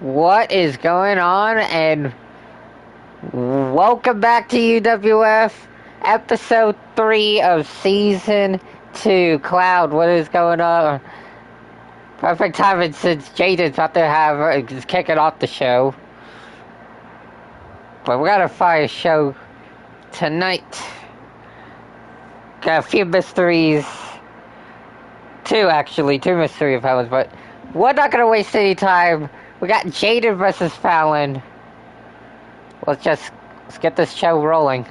What is going on? And welcome back to UWF, episode 3 of season 2. Cloud, what is going on? Perfect timing since Jaden's about to is kicking off the show. But we got a fire show tonight. Got a few mysteries. Two mystery Fallons, but we're not gonna waste any time. We got Jaden versus Fallon. Let's get this show rolling.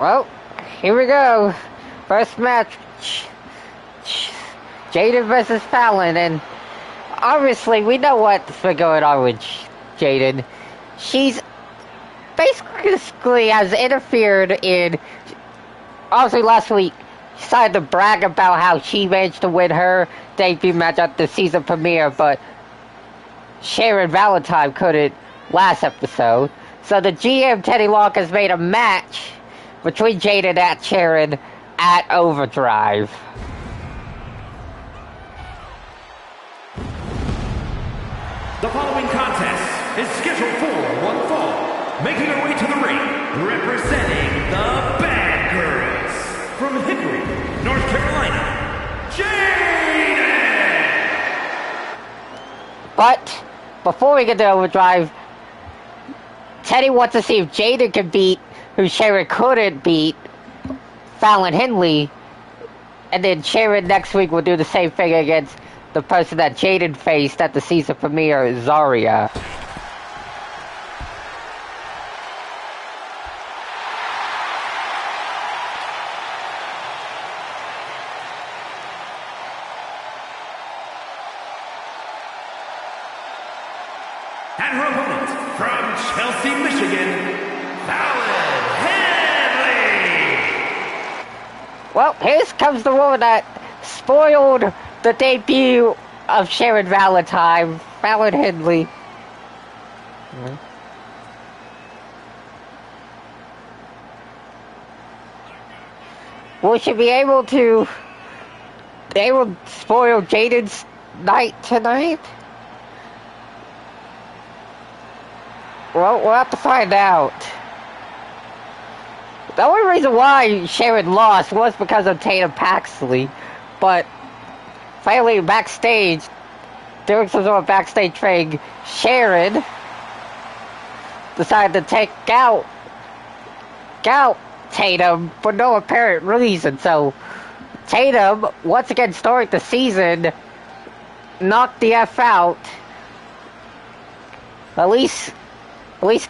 Well, here we go. First match. Jaden versus Fallon, and obviously we know what's been going on with Jaden. She's basically has interfered in. Obviously, last week she started to brag about how she managed to win her debut match at the season premiere, but Sharon Valentine couldn't last episode. So the GM Teddy Long has made a match between Jaden and Sharon at Overdrive. The following contest is scheduled for one fall. Making her way to the ring, representing the Bad Girls from Hickory, North Carolina, Jaden! But before we get to Overdrive, Teddy wants to see if Jaden can beat who Sharon couldn't beat, Fallon Henley, and then Sharon next week will do the same thing against the person that Jaden faced at the season premiere, Zarya. And her opponent from Chelsea, Michigan, Fallon Henley! Well, here comes the woman that spoiled the debut of Sharon Valentine, Fallon Henley. Will she be able to spoil Jaden's night tonight? Well, we'll have to find out. The only reason why Sharon lost was because of Tatum Paxley, but finally backstage, doing some sort of backstage thing, Sharon decided to take out Tatum for no apparent reason. So Tatum, once again starting the season, knocked the F out. At least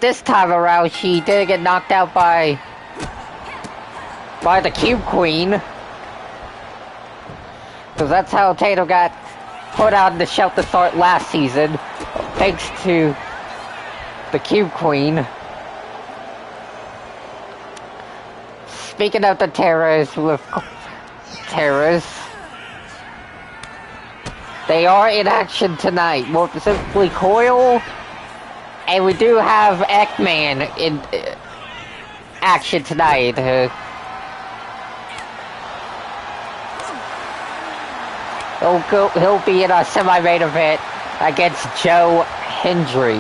this time around, she didn't get knocked out by the Cube Queen. Because that's how Tatum got put out in the shelf to start last season, thanks to the Cube Queen. Speaking of the terrorists, they are in action tonight, more specifically Coil, and we do have Ekman in action tonight. He'll be in a semi-main event against Joe Hendry.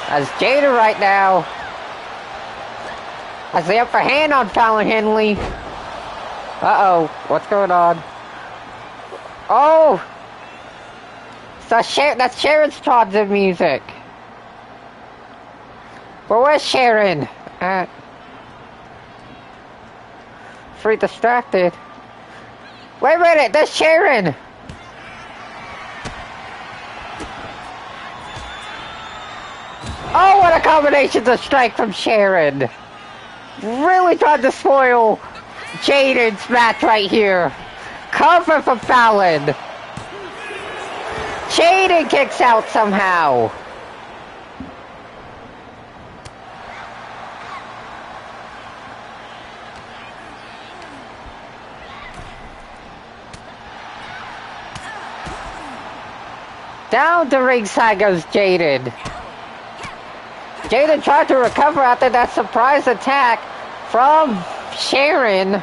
As Jaden right now has the upper hand on Fallon Henley. Uh-oh, what's going on? Oh! That's Sharon's Taunton music. But where's Sharon? Free distracted. Wait a minute, there's Sharon! Oh, what a combination of strike from Sharon! Really tried to spoil Jaden's match right here. Cover for Fallon. Jaden kicks out somehow. Down the ringside goes Jaden. Jaden tried to recover after that surprise attack from Sharon.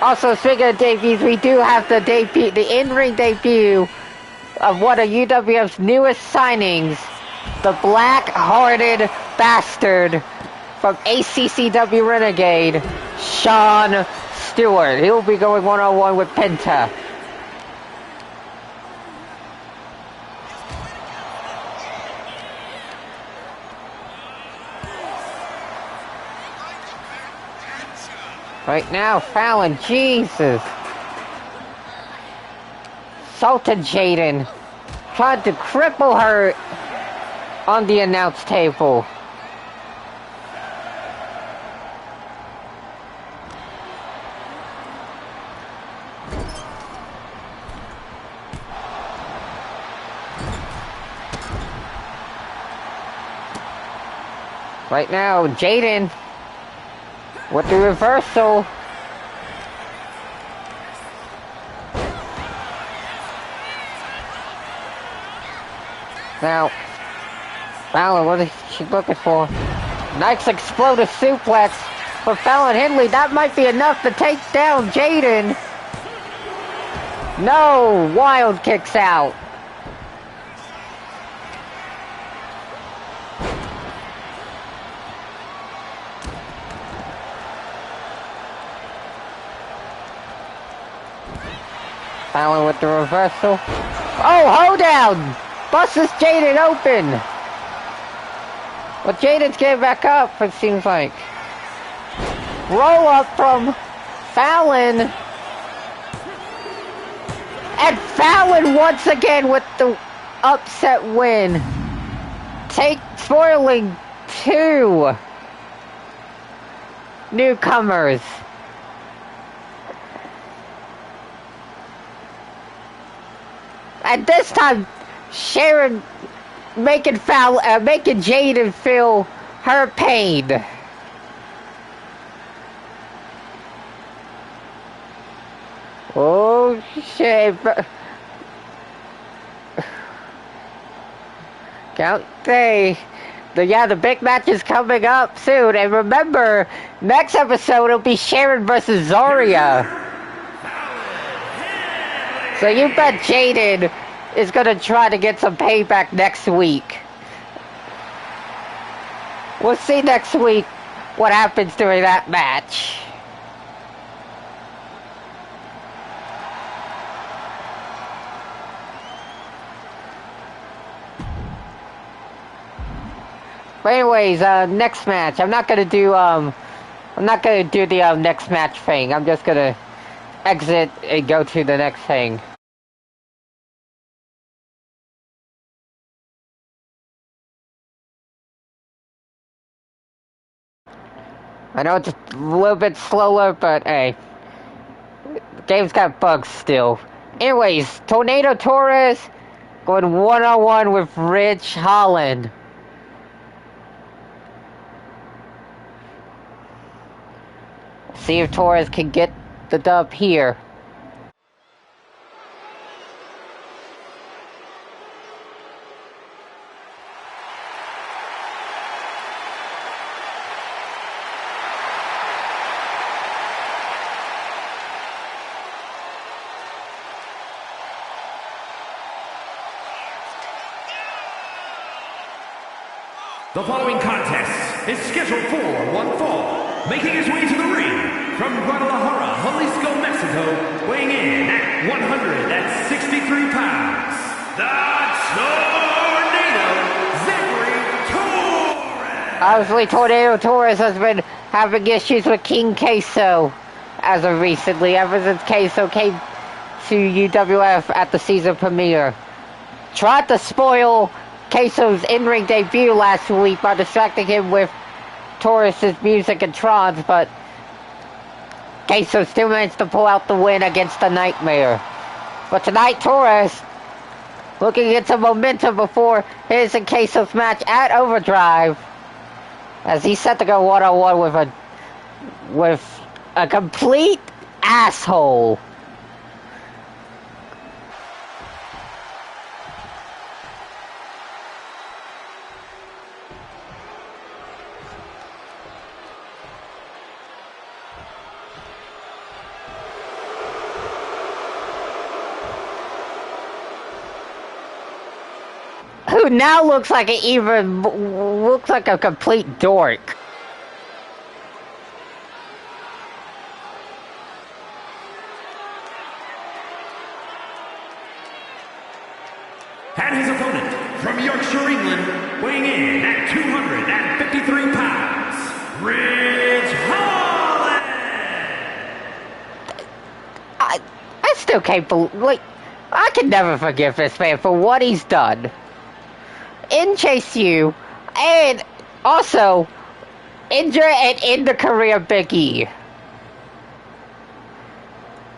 Also, speaking of debuts, we do have the in-ring debut of one of UWF's newest signings, the black-hearted bastard from ACCW Renegade, Sean Stewart. He'll be going one-on-one with Penta. Right now, Fallon, Jesus. Salted Jaden. Tried to cripple her on the announce table. Right now, Jaden with the reversal. Now, Fallon, what is she looking for? Nice explosive suplex for Fallon Henley. That might be enough to take down Jaden. No, Wild kicks out. Fallon with the reversal. Oh, hold down! Busts Jaden open! Well, Jaden's getting back up, it seems like. Roll up from Fallon. And Fallon once again with the upset win. Spoiling 2 newcomers. At this time, Sharon making Jaden feel her pain. Oh shit! Count day. The big match is coming up soon, and remember, next episode it'll be Sharon versus Zarya. So you bet Jaden is going to try to get some payback next week. We'll see next week what happens during that match. But anyways, next match. I'm not gonna do the next match thing. I'm just gonna exit and go to the next thing. I know it's a little bit slower, but hey, the game's got bugs still. Anyways, Tornado Torres going one-on-one with Rich Holland. See if Torres can get the dub here. The following contest is scheduled for one fall, making his way to the ring from Guadalajara, Jalisco, Mexico, weighing in at 163 pounds, the Tornado, Zachary Torres. Obviously, Tornado Torres has been having issues with King Queso as of recently, ever since Queso came to UWF at the season premiere. Tried to spoil Queso's in-ring debut last week by distracting him with Torres' music and trons, but Queso still managed to pull out the win against the Nightmare. But tonight, Torres looking at some momentum before his and Queso's match at Overdrive, as he's set to go one-on-one with a complete asshole. Who now looks like a complete dork. And his opponent from Yorkshire, England, weighing in at 253 pounds, Ridge Holland. I still can't believe, like, I can never forgive this man for what he's done in Chase U, and also injure and end the career of Big E.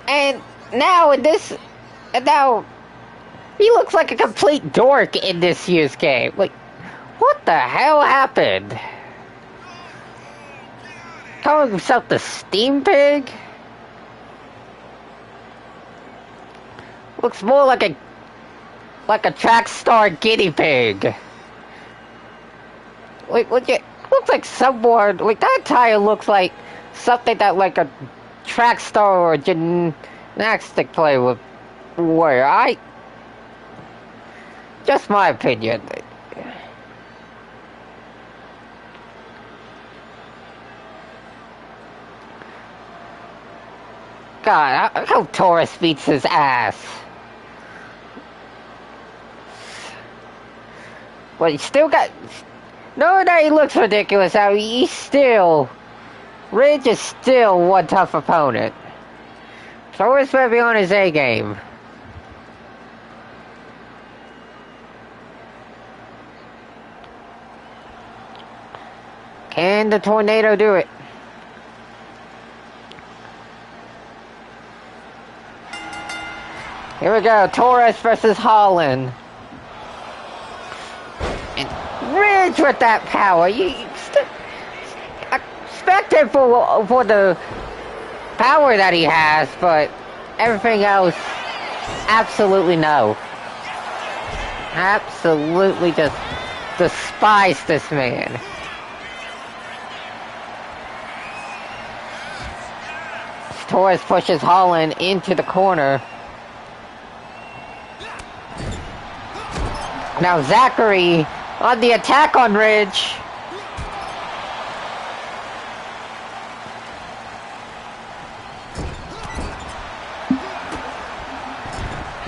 And now he looks like a complete dork in this year's game. Like, what the hell happened? Calling himself the Steam Pig? Looks more like a track star guinea pig. Like, looks like someone, like, that tire looks like something that, like, a track star or a gymnastic player would wear. Just my opinion. God, I hope Taurus beats his ass. But he still got... Knowing that he looks ridiculous, how Ridge is still one tough opponent. Taurus better be on his A game. Can the Tornado do it? Here we go, Torres versus Holland. And Ridge with that power. You expect him for the power that he has, but everything else, absolutely no. Absolutely just despise this man. Torres pushes Holland into the corner. Now Zachary on the attack on Ridge.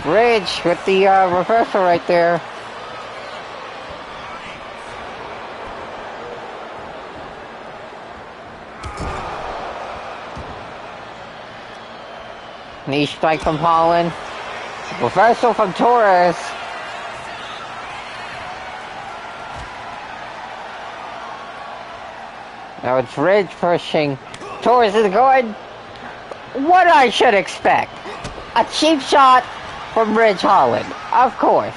Ridge with the reversal right there. Knee strike from Holland. Reversal from Torres. Now it's Ridge pushing. Torres is going. What I should expect. A cheap shot from Ridge Holland. Of course.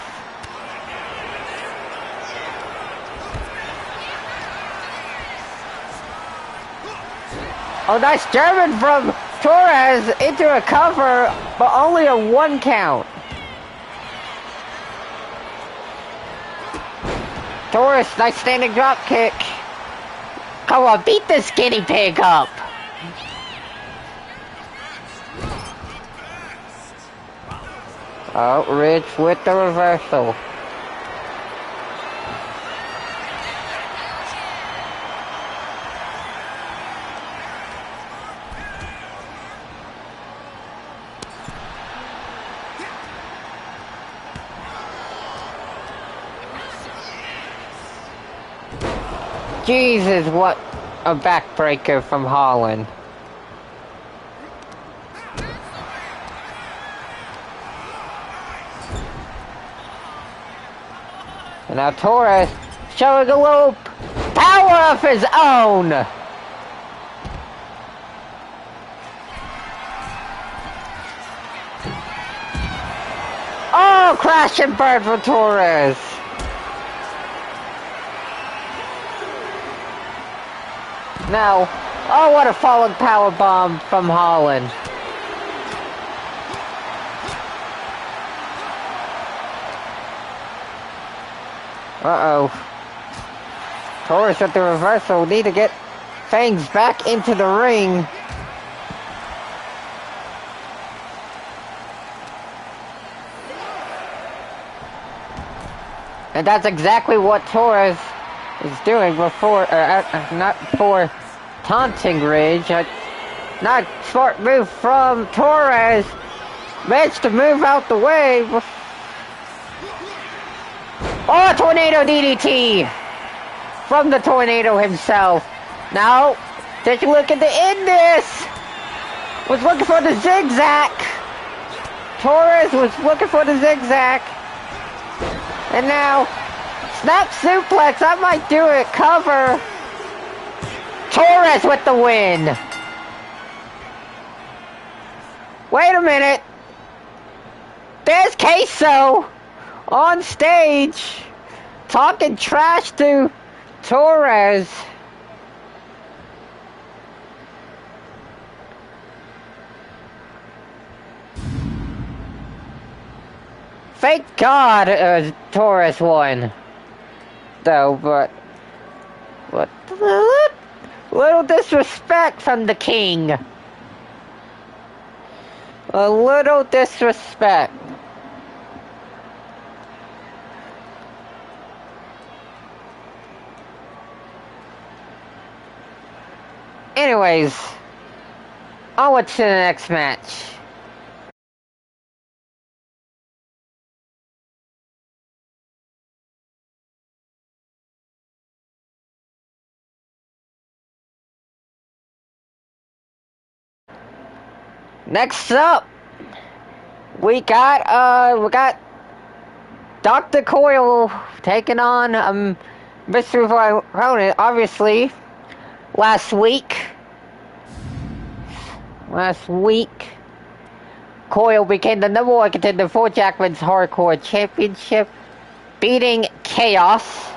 Oh, nice German from Torres into a cover, but only a 1 count. Torres, nice standing drop kick. Come on, beat this guinea pig up. Oh, Ridge with the reversal. Jesus, what a backbreaker from Holland. And now Torres showing a little power of his own. Oh, crash and burn for Torres. Now, oh, what a falling power bomb from Holland. Uh-oh. Torres at the reversal. Need to get Fangs back into the ring. And that's exactly what Torres is doing before, not for taunting Ridge. Not smart move from Torres. Managed to move out the way. Oh, Tornado DDT from the Tornado himself. Now, take a look at the end this. Was looking for the zigzag. Torres was looking for the zigzag. And now, snap suplex. I might do it. Cover. Torres with the win. Wait a minute. There's Queso on stage talking trash to Torres. Thank God Torres won, though, but little disrespect from the king. A little disrespect. Anyways, onward to the next match. Next up, we got Dr. Coyle taking on mystery opponent. Obviously, last week, Coyle became the #1 contender for Jackman's Hardcore Championship, beating Chaos.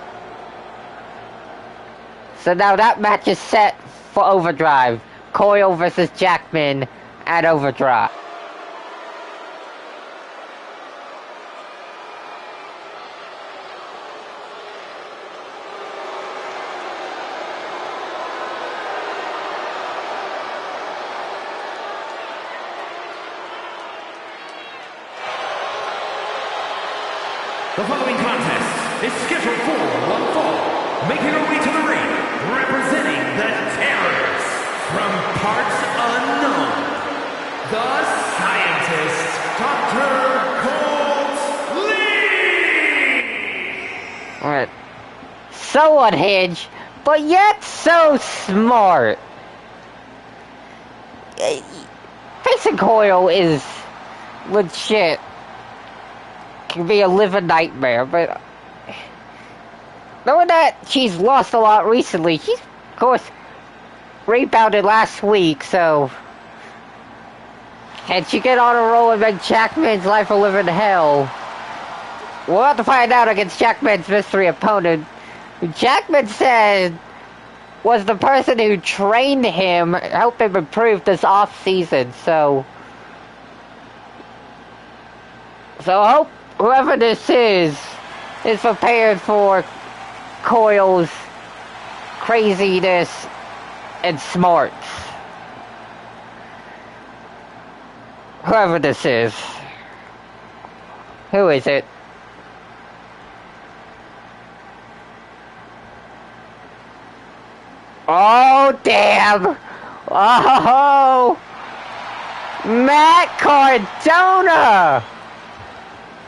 So now that match is set for Overdrive. Coyle versus Jackman at Overdrive. The following contest is scheduled for one fall. Making her way to the ring, representing the Terrors from parts unknown, the Scientist, Dr. Colt Lee! Alright. So unhinged, but yet so smart. Facing Coyle is legit. Can be a living nightmare, but knowing that she's lost a lot recently, she's, of course, rebounded last week, so can she get on a roll and make Jackman's life a living hell? We'll have to find out against Jackman's mystery opponent, who Jackman said was the person who trained him, helped him improve this off-season, so I hope whoever this is prepared for Coyle's craziness and smarts. Whoever this is. Who is it? Oh, damn! Oh! Matt Cardona!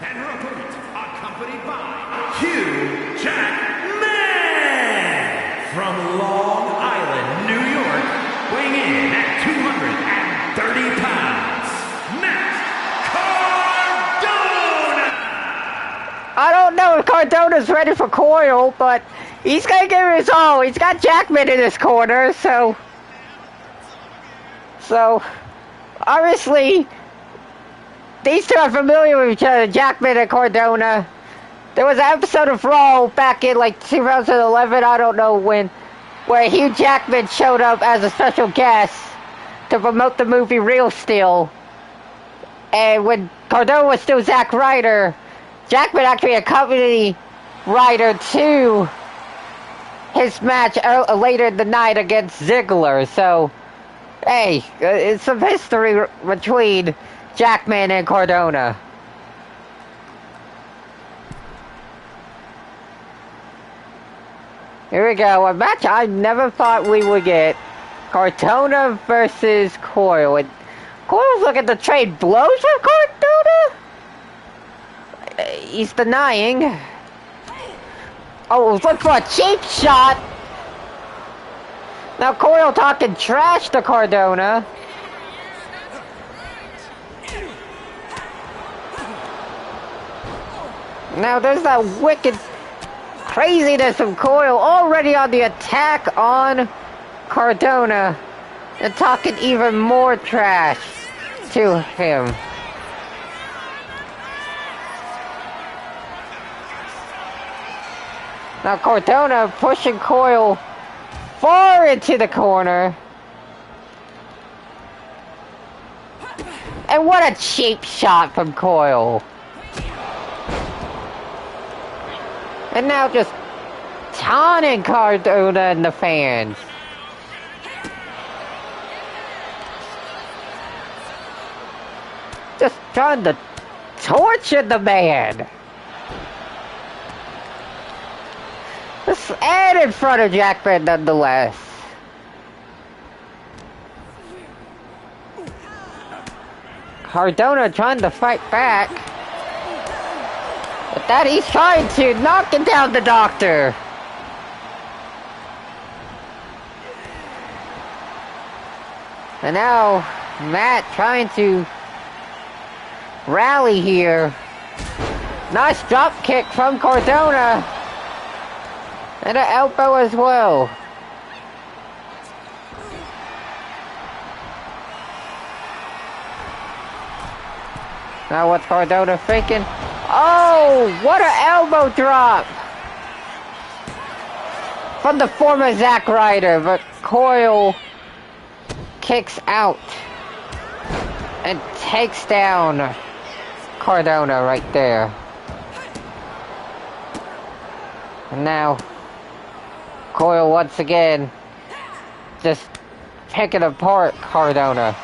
And her opponent, accompanied by Hugh Jackman from Long Island, New York, weighing in at 230 pounds, Matt Cardona! I don't know if Cardona's ready for Coyle, but he's gonna give it his all. He's got Jackman in his corner, so obviously these two are familiar with each other, Jackman and Cardona. There was an episode of Raw back in like 2011, I don't know when, where Hugh Jackman showed up as a special guest to promote the movie Real Steel. And when Cardona was still Zack Ryder, Jackman actually accompanied Ryder to his match later in the night against Ziggler. So, hey, it's some history between Jackman and Cardona. Here we go, a match I never thought we would get. Cardona versus Coyle. And Coyle's looking to trade blows with Cardona? He's denying. Oh, look for a cheap shot. Now Coyle talking trash to Cardona. Now there's that wicked craziness of Coyle already on the attack on Cardona and talking even more trash to him. Now Cardona pushing Coyle far into the corner. And what a cheap shot from Coyle. And now just taunting Cardona and the fans. Just trying to torture the man. And in front of Jackman nonetheless. Cardona trying to fight back. But that he's trying to knock down the doctor. And now Matt trying to rally here. Nice drop kick from Cardona. And an elbow as well. Now what's Cardona thinking? Oh, what an elbow drop! From the former Zack Ryder, but Coyle kicks out and takes down Cardona right there. And now Coyle once again just picking apart Cardona.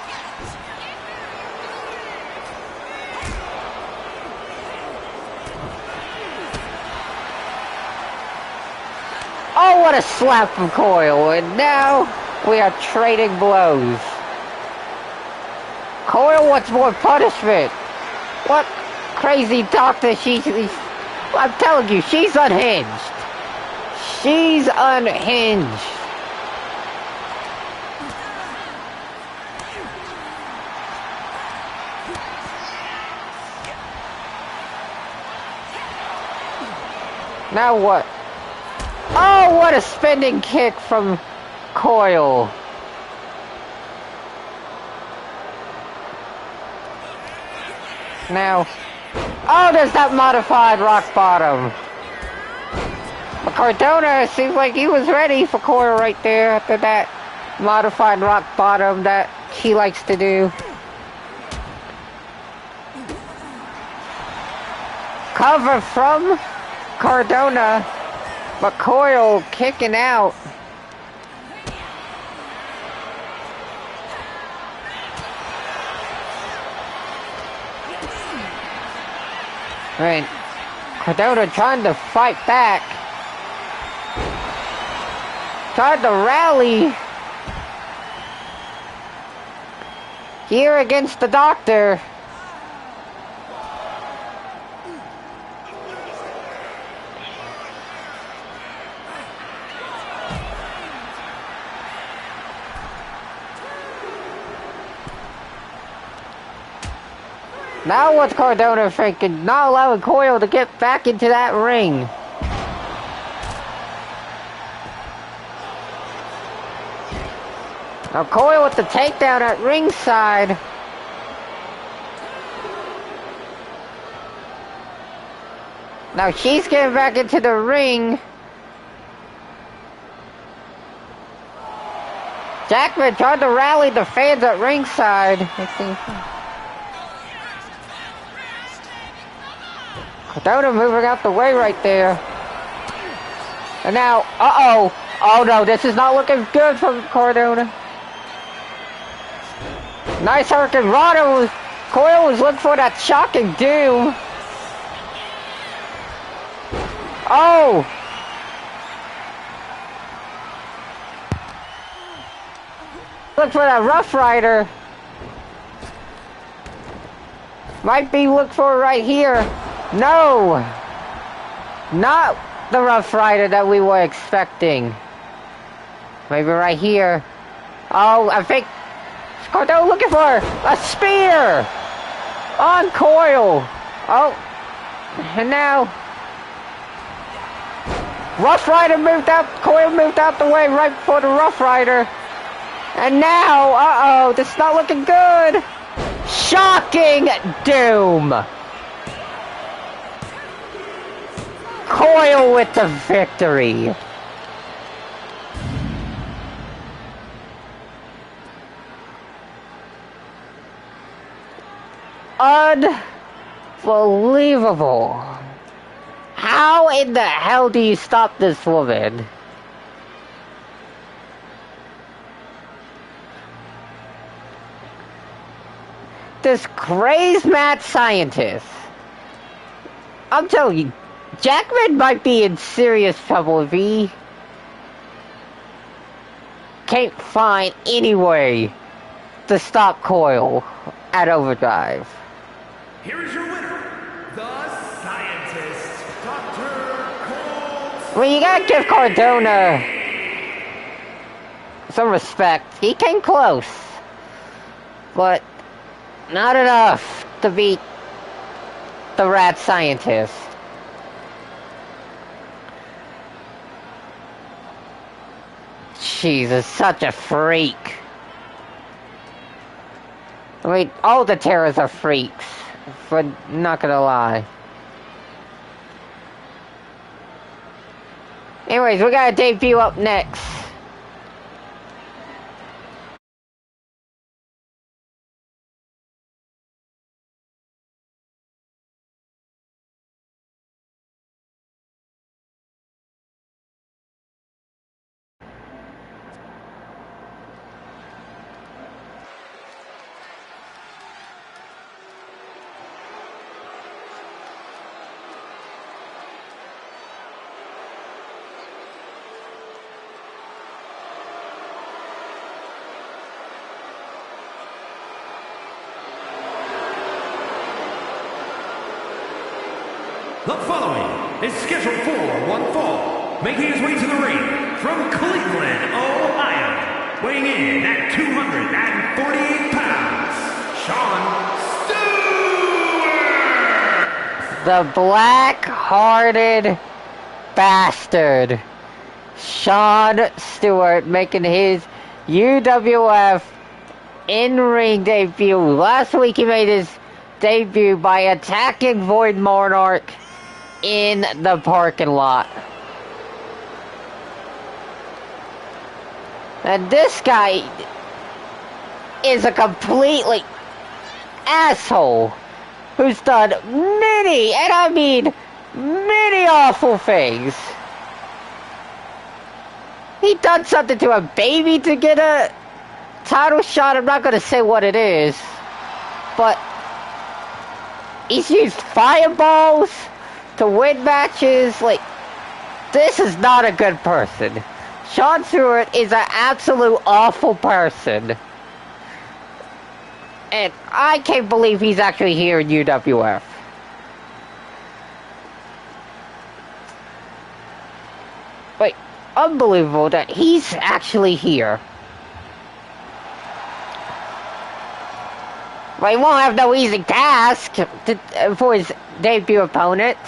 Oh, what a slap from Coyle, and now we are trading blows. Coyle wants more punishment. What crazy doctor she's... I'm telling you, she's unhinged. She's unhinged. Now what? Oh, what a spinning kick from Coyle. Now, oh, there's that modified rock bottom. But Cardona seems like he was ready for Coyle right there after that modified rock bottom that he likes to do. Cover from Cardona, but Coyle kicking out. Right. Cardona trying to fight back. Tried to rally. Here against the doctor. Now what's Cardona thinking? Not allowing Coyle to get back into that ring. Now Coyle with the takedown at ringside. Now she's getting back into the ring. Jackman tried to rally the fans at ringside. Cardona moving out the way right there. And now, uh-oh. Oh no, this is not looking good for Cardona. Nice Hurricane Rana. Coyle was looking for that shocking doom. Oh! Look for that Rough Rider. Might be look for it right here. No! Not the Rough Rider that we were expecting. Maybe right here. Oh, I think Cardona looking for a spear on Coyle. Oh, and now Rough Rider moved out. Coyle moved out the way right before the Rough Rider. And now, uh-oh, this is not looking good. Shocking doom. Coyle with the victory. Unbelievable. How in the hell do you stop this woman? This crazed mad scientist. I'm telling you, Jackman might be in serious trouble if he can't find any way to stop Coyle at Overdrive. Here is your winner, the scientist, Dr. Colt. Well, you gotta give Cardona some respect. He came close, but not enough to beat the rat scientist. Jesus, such a freak. I mean, all the Terrors are freaks, but not gonna lie. Anyways, we got a debut up next. The following is scheduled for one fall, making his way to the ring from Cleveland, Ohio, weighing in at 248 pounds, Sean Stewart! The black-hearted bastard, Sean Stewart, making his UWF in-ring debut. Last week he made his debut by attacking Void Monarch in the parking lot. And this guy is a completely asshole who's done many, and I mean many awful things. He done something to a baby to get a title shot. I'm not going to say what it is, but he's used fireballs to win matches. Like, this is not a good person. Sean Stewart is an absolute awful person. And I can't believe he's actually here in UWF. Like, unbelievable that he's actually here. But he won't have no easy task for his debut opponent.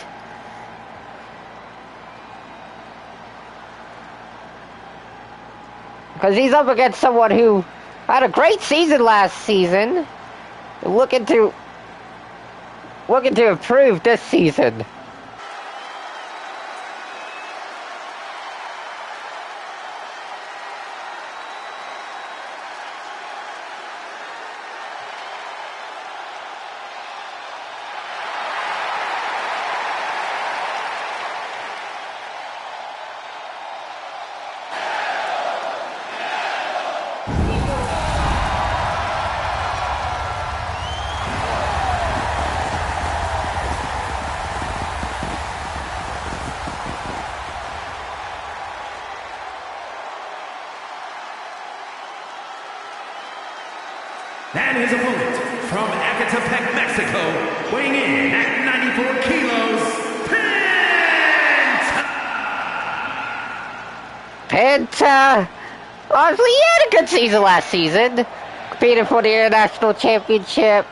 Because he's up against someone who had a great season last season, looking to improve this season. And his opponent from Ecatepec, Mexico, weighing in at 94 kilos, Penta! Honestly, he had a good season last season. Competed for the International Championship.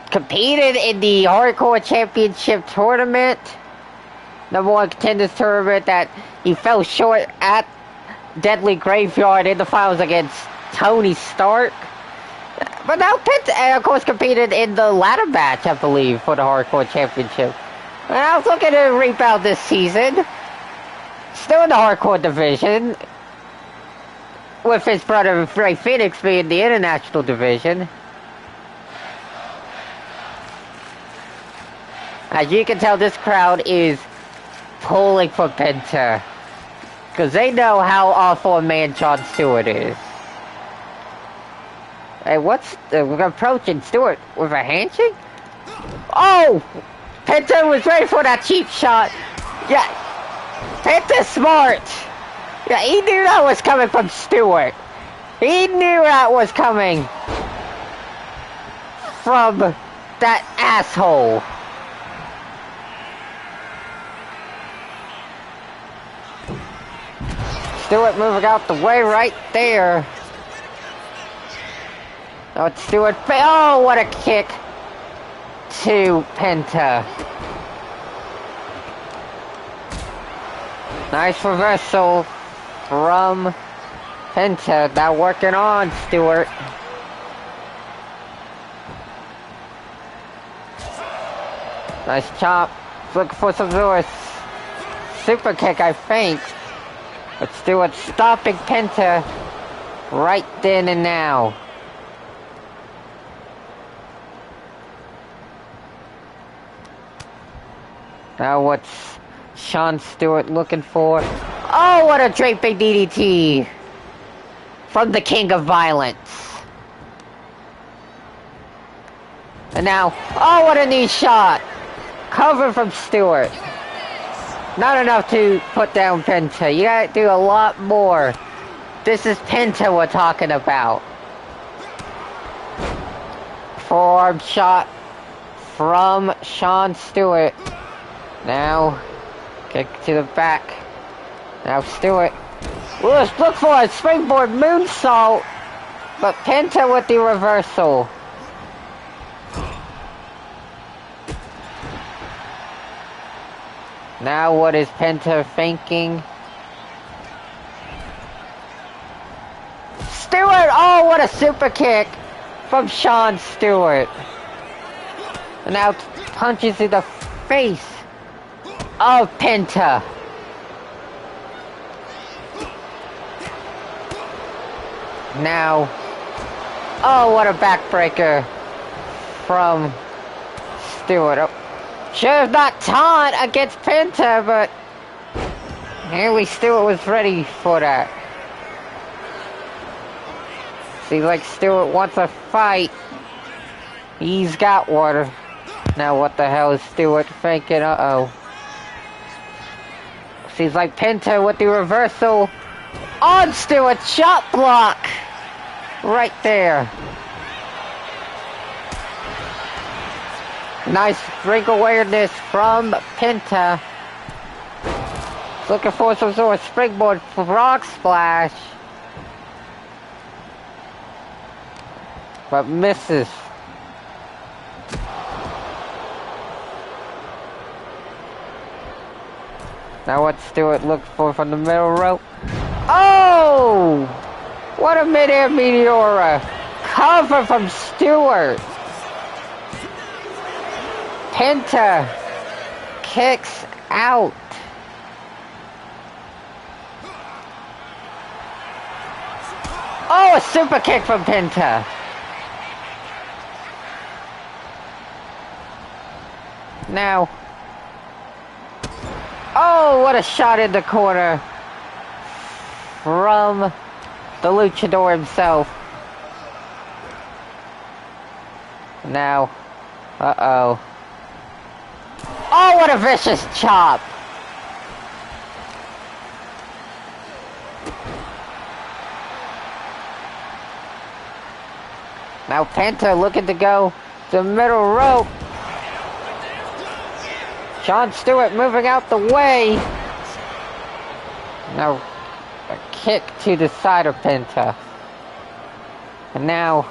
Competed in the Hardcore Championship Tournament. #1 Contenders Tournament that he fell short at Deadly Graveyard in the finals against Tony Stark. But now Penta, of course, competed in the ladder match, I believe, for the Hardcore Championship. And I was looking to rebound this season. Still in the Hardcore division. With his brother Ray Phoenix being the International division. As you can tell, this crowd is pulling for Penta. Because they know how awful a man Jon Stewart is. Hey, we're approaching Stewart with a handshake? Oh! Penta was ready for that cheap shot. Yeah, Penta's smart. Yeah, he knew that was coming from Stewart. He knew that was coming from that asshole. Stewart moving out the way right there. Oh, it's Stewart. Oh, what a kick to Penta. Nice reversal from Penta. Now working on Stewart. Nice chop. Looking for some sort of super kick, I think. But Stewart stopping Penta right then and now. Now what's Jon Stewart looking for? Oh, what a draping DDT from the King of Violence. And now, oh, what a knee shot. Cover from Stewart. Not enough to put down Penta. You gotta do a lot more. This is Penta we're talking about. Forearm shot from Jon Stewart. Now, kick to the back. Now Stewart. Let's look for a springboard moonsault. But Penta with the reversal. Now what is Penta thinking? Stewart! Oh, what a super kick from Jon Stewart. And now punches in the face of Penta. Now, oh, what a backbreaker from Stewart. Oh, should have not taunt against Penta, but Haley Stewart was ready for that. Seems like Stewart wants a fight. He's got water. Now what the hell is Stewart thinking? Uh-oh. Seems like Penta with the reversal on Stewart. Shot block. Right there. Nice ring awareness from Penta. Looking for some sort of springboard frog splash. But misses. Now what Stewart looked for from the middle rope. Oh! What a mid-air Meteora. Cover from Stewart. Penta kicks out. Oh, a super kick from Penta. Now. Oh, what a shot in the corner from the luchador himself. Now. Uh-oh. Oh, what a vicious chop. Now Penta looking to go to the middle rope. Jon Stewart moving out the way. Now a kick to the side of Penta. And now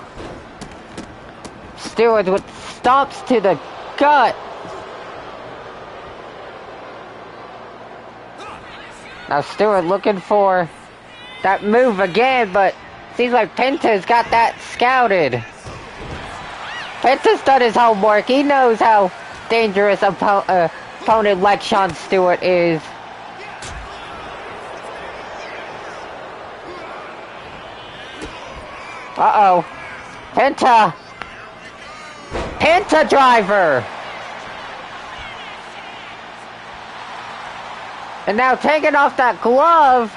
Stewart with stomps to the gut. Now Stewart looking for that move again, but seems like Penta's got that scouted. Penta's done his homework. He knows how dangerous opponent like Jon Stewart is. Uh-oh. Penta driver. And now taking off that glove.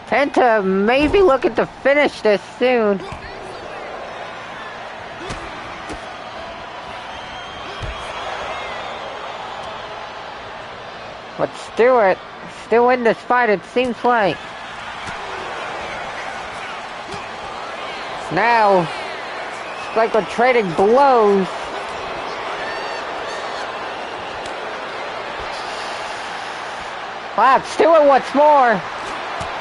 Penta may be looking to finish this soon. But Stewart still in this fight, it seems like. Now, it's like we're trading blows. Wow, Stewart wants more.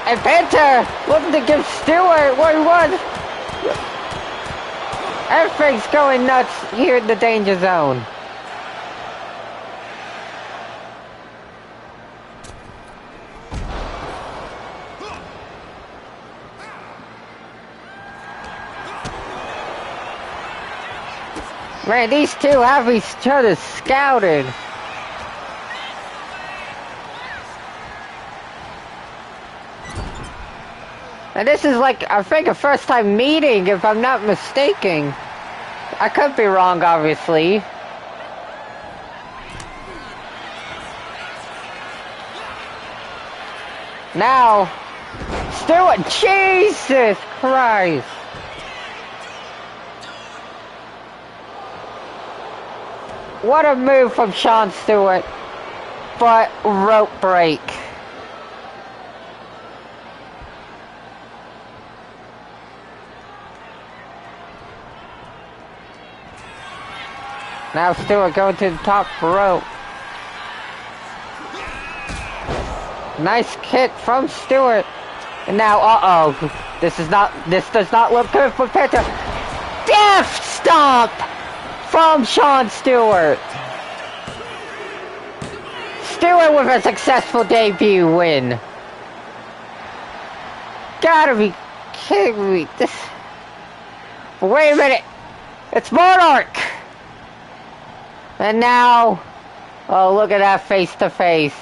And Penta looking to give Stewart what he wants. Everything's going nuts here in the danger zone. Man, these two have each other scouted. And this is like, I think, a first time meeting, if I'm not mistaken. I could be wrong, obviously. Now, Stewart, Jesus Christ. What a move from Jon Stewart, but rope break. Now Stewart going to the top rope. Nice kick from Stewart. And now, uh-oh. This does not look good for Penta. Death stomp from Jon Stewart. Stewart with a successful debut win. Gotta be kidding me. Wait a minute. It's Monarch. And now, oh, look at that face-to-face.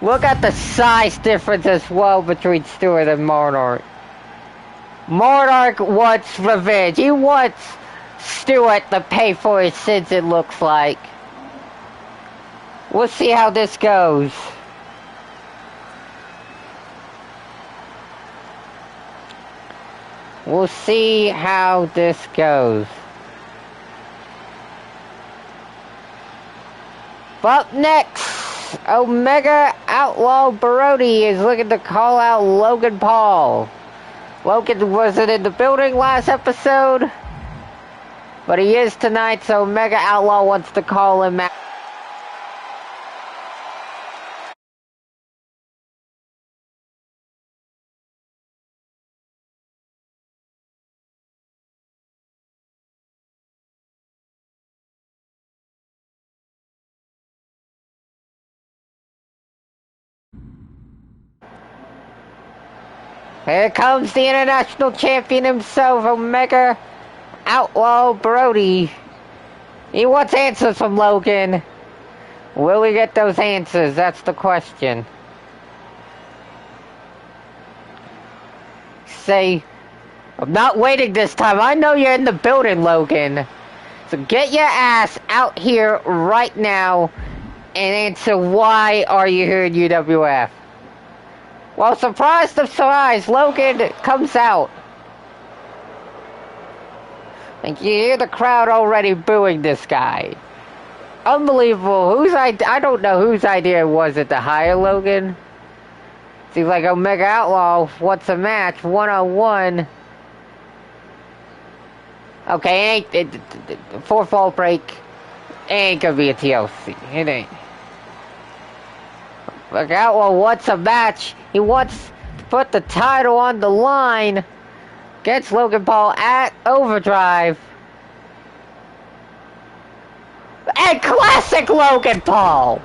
Look at the size difference as well between Stewart and Monarch. Monarch wants revenge. He wants Stewart to pay for his sins, it looks like. We'll see how this goes. We'll see how this goes. Up next, Omega Outlaw Brody is looking to call out Logan Paul. Logan wasn't in the building last episode, but he is tonight, so Omega Outlaw wants to call him out. Here comes the international champion himself, Omega Outlaw Brody. He wants answers from Logan. Will we get those answers? That's the question. Say, I'm not waiting this time. I know you're in the building, Logan. So get your ass out here right now and answer, why are you here in UWF? Well, surprise, Logan comes out. And you hear the crowd already booing this guy. Unbelievable. I don't know whose idea was it to hire Logan. Seems like Omega Outlaw wants a match, 1-on-1. Okay, ain't 4-fall break. Ain't gonna be a TLC. It ain't. Omega Outlaw wants a match. He wants to put the title on the line against Logan Paul at Overdrive. And classic Logan Paul!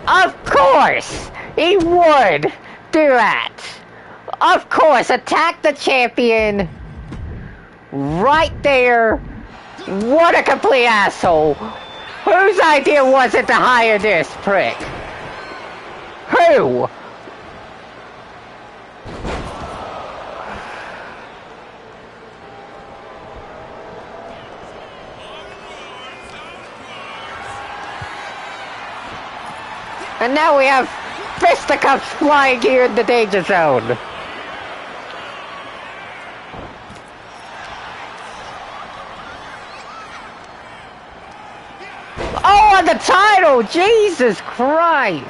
Of course! He would do that! Of course, attack the champion right there. What a complete asshole! Whose idea was it to hire this prick? Who? And now we have fisticuffs flying here in the danger zone. Oh, on the title! Jesus Christ!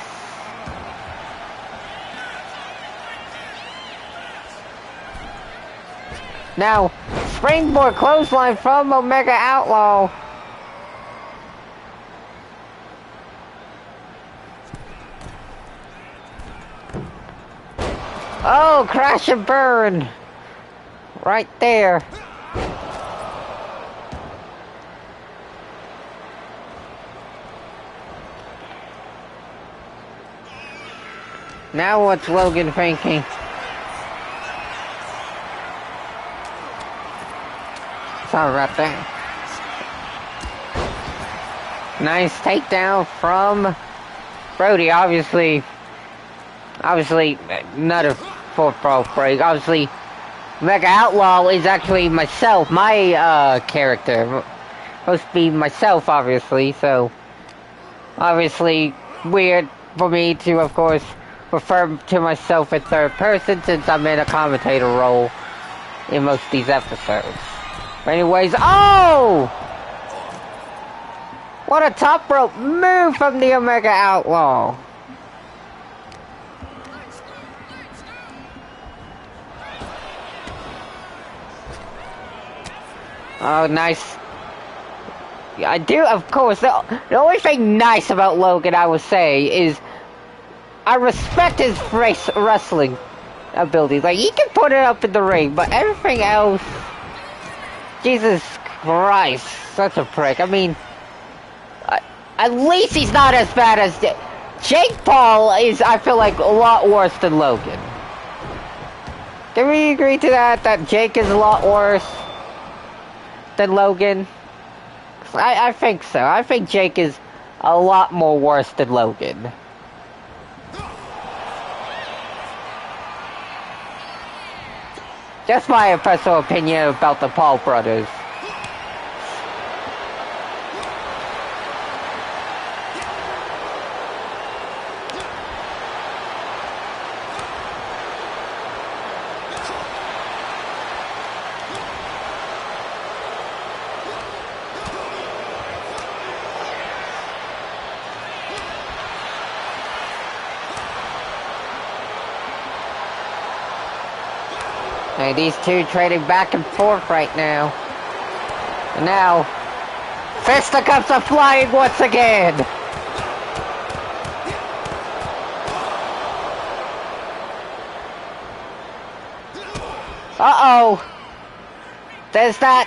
Now, springboard clothesline from Omega Outlaw. Oh, crash and burn. Right there. Now what's Logan thinking? Sorry about that. Nice takedown from Brody. Obviously not a 4-fall break. Obviously, Mega Outlaw is actually myself, my character. Supposed to be myself, obviously, so obviously weird for me to, of course, refer to myself in third person since I'm in a commentator role in most of these episodes. But anyways, oh! What a top rope move from the Omega Outlaw. Oh, nice. I do, of course. The only thing nice about Logan, I would say, is I respect his wrestling abilities. Like, he can put it up in the ring, but everything else... Jesus Christ, such a prick. I mean, at least he's not as bad as... Jake Paul is, I feel like, a lot worse than Logan. Can we agree to that? That Jake is a lot worse than Logan? I think so. I think Jake is a lot more worse than Logan. Just my personal opinion about the Paul brothers. And these two trading back and forth right now. And now, fisticuffs are flying once again. Uh-oh. There's that.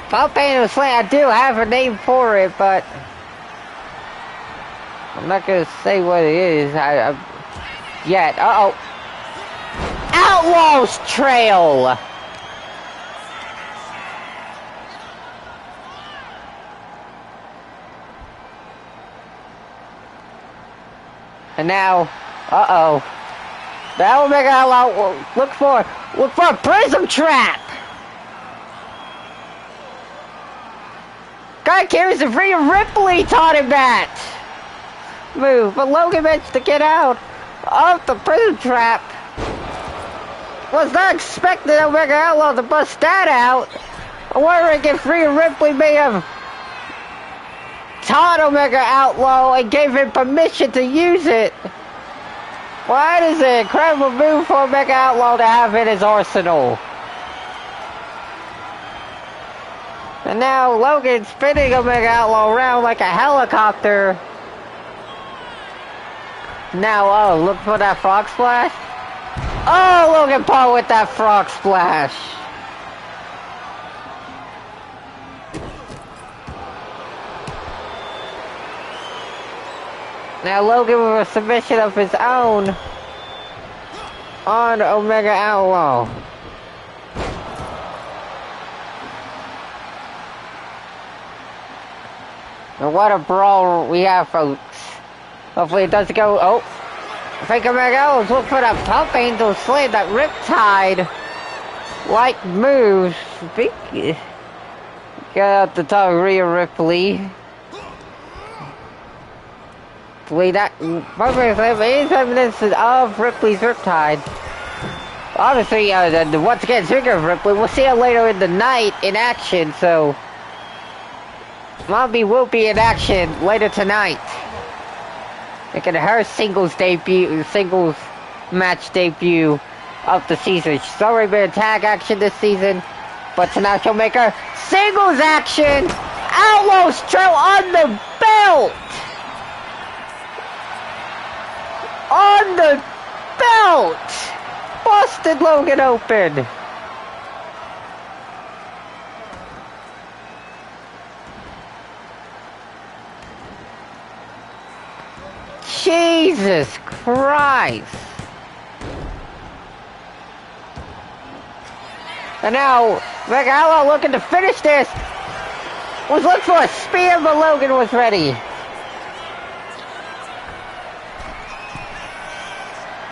Pump and slam. I do have a name for it, but I'm not gonna say what it is. Yet. Uh-oh. Outlaw's Trail! And now, uh-oh. The Omega Outlaw, look for a prism trap! Guy carries the free Ripley taught him that! Move, but Logan managed to get out of the prism trap. Was not expecting Omega Outlaw to bust that out. I'm wondering if Rhea Ripley may have taught Omega Outlaw and gave him permission to use it. What is an incredible move for Omega Outlaw to have in his arsenal? And now Logan spinning Omega Outlaw around like a helicopter. Now, oh, look for that frog splash. Oh, Logan Paul with that frog splash. Now Logan with a submission of his own on Omega Outlaw. And what a brawl we have, folks. Hopefully it doesn't go... Oh! Fake Omega Outlaws look for that Pump Angel Slam, that Riptide-like moves. Get out the top of Rhea Ripley. That Pump Slam is evidence of Ripley's Riptide. Obviously, once again, speaking of Ripley, we'll see her later in the night in action, so... Mommy will be in action later tonight. Making her singles match debut of the season. She's already been in tag action this season, but tonight she'll make her singles action. Outlaws trail on the belt. On the belt. Busted Logan open. Jesus Christ! And now, Omega Outlaw looking to finish this. Was looking for a spear, but Logan was ready.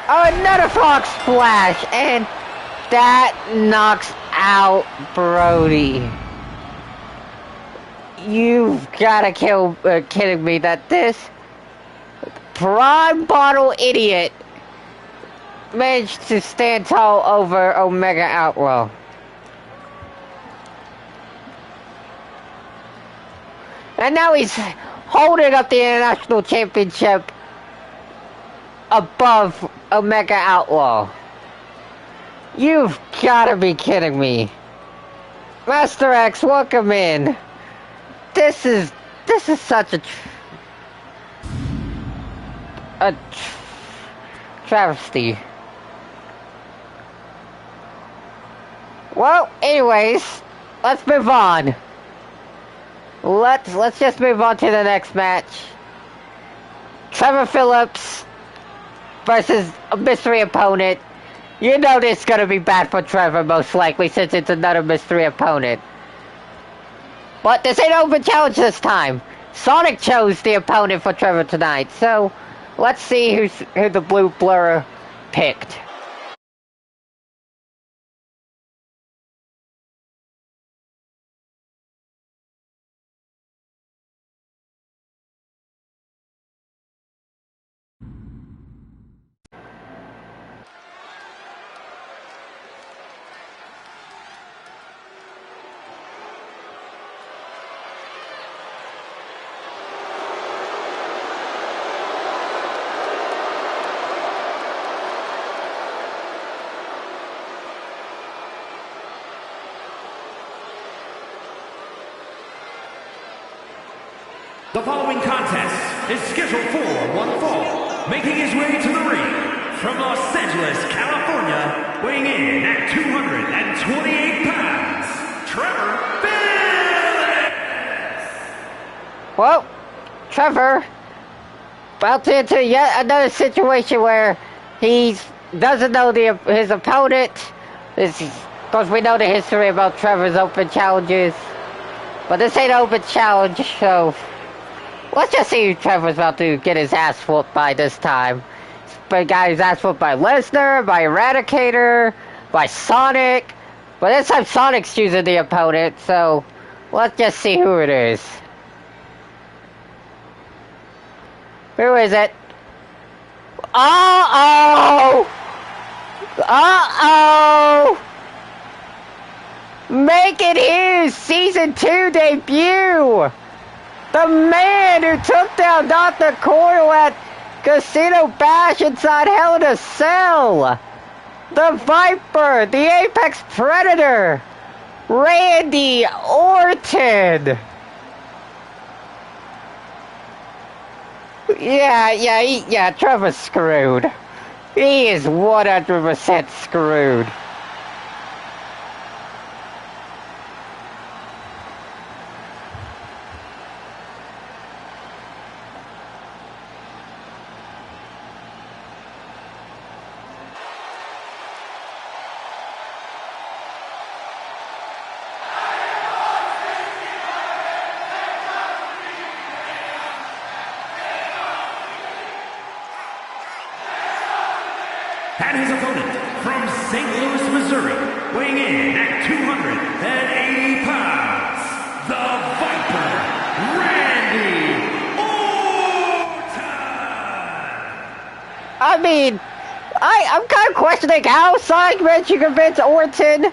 Oh, another frog splash, and that knocks out Brody. You've gotta kidding me that this prime bottle idiot managed to stand tall over Omega Outlaw. And now he's holding up the International Championship above Omega Outlaw. You've gotta be kidding me. Master X, welcome in. This is such a travesty. Well, anyways, let's move on. Let's just move on to the next match. Trevor Phillips versus a mystery opponent. You know this is gonna be bad for Trevor, most likely, since it's another mystery opponent. But this ain't open challenge this time. Sonic chose the opponent for Trevor tonight, so let's see who the Blue Blur picked. The following contest is scheduled for one fall, making his way to the ring from Los Angeles, California, weighing in at 228 pounds, Trevor Feuds. Well, Trevor about to enter yet another situation where he doesn't know his opponent. Because we know the history about Trevor's open challenges, but this ain't an open challenge, so let's just see who Trevor's about to get his ass whooped by this time. But got his ass whooped by Lesnar, by Eradicator, by Sonic. But this time Sonic's choosing the opponent, so let's just see who it is. Who is it? Uh-oh! Uh-oh! Making his Season 2 debut! The man who took down Dr. Coyle at Casino Bash inside Hell in a Cell. The Viper, the Apex Predator, Randy Orton. Yeah, Trevor's screwed. He is 100% screwed. And his opponent from St. Louis, Missouri, weighing in at 280 pounds, the Viper, Randy Orton! I mean, I'm kind of questioning how Sonic managed to convince Orton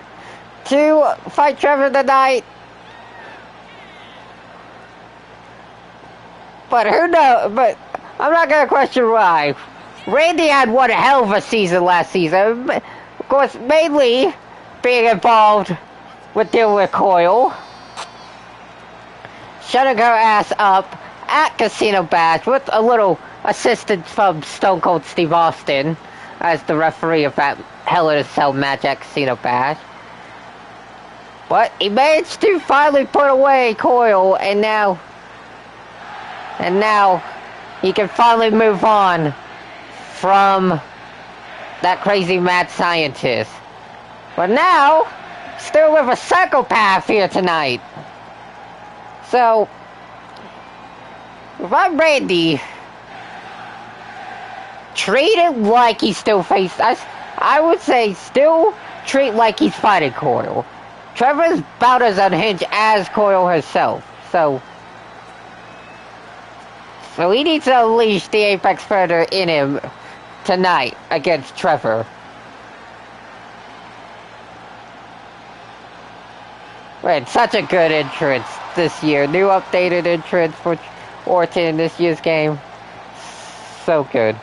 to fight Trevor tonight. But who knows? But I'm not going to question why. Randy had one hell of a season last season. Of course, mainly being involved with dealing with Coil. Shutting her ass up at Casino Bash with a little assistance from Stone Cold Steve Austin as the referee of that Hell in a Cell match at Casino Bash. But he managed to finally put away Coil, and now he can finally move on from that crazy mad scientist. But now, still with a psychopath here tonight. So, if I'm Randy, treat it like he's still facing. I would say still treat like he's fighting Coil. Trevor's about as unhinged as Coil herself. So he needs to unleash the Apex Predator in him tonight against Trevor. Man, such a good entrance this year. New updated entrance for Orton in this year's game. So good.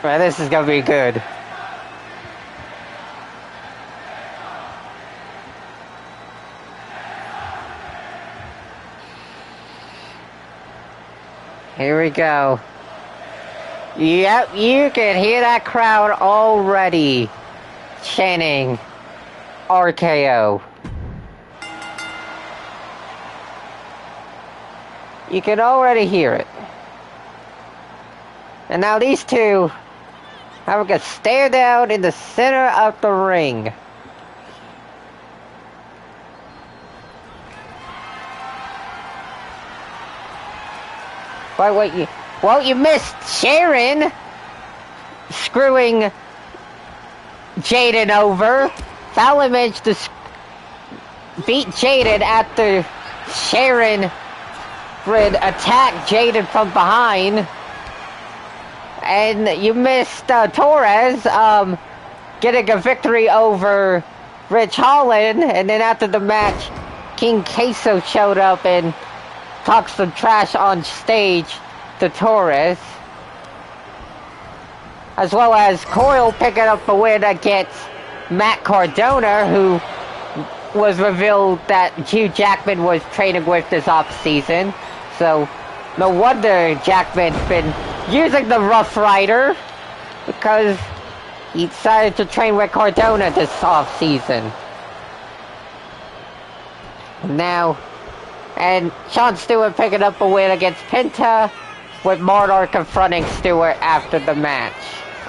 Man, this is gonna be good. Here we go. Yep, you can hear that crowd already chanting RKO. You can already hear it. And now these two have a stare down in the center of the ring. But wait, you missed Sharon screwing Jaden over. Fallon managed to beat Jaden after Sharon would attack Jaden from behind. And you missed Torres getting a victory over Rich Holland. And then after the match, King Queso showed up and talked some trash on stage to Torres. As well as Coil picking up the win against Matt Cardona, who was revealed that Hugh Jackman was training with this offseason. So no wonder Jackman's been using the Rough Rider, because he decided to train with Cardona this offseason. Now, and Sean Stewart picking up a win against Penta, with Mardar confronting Stewart after the match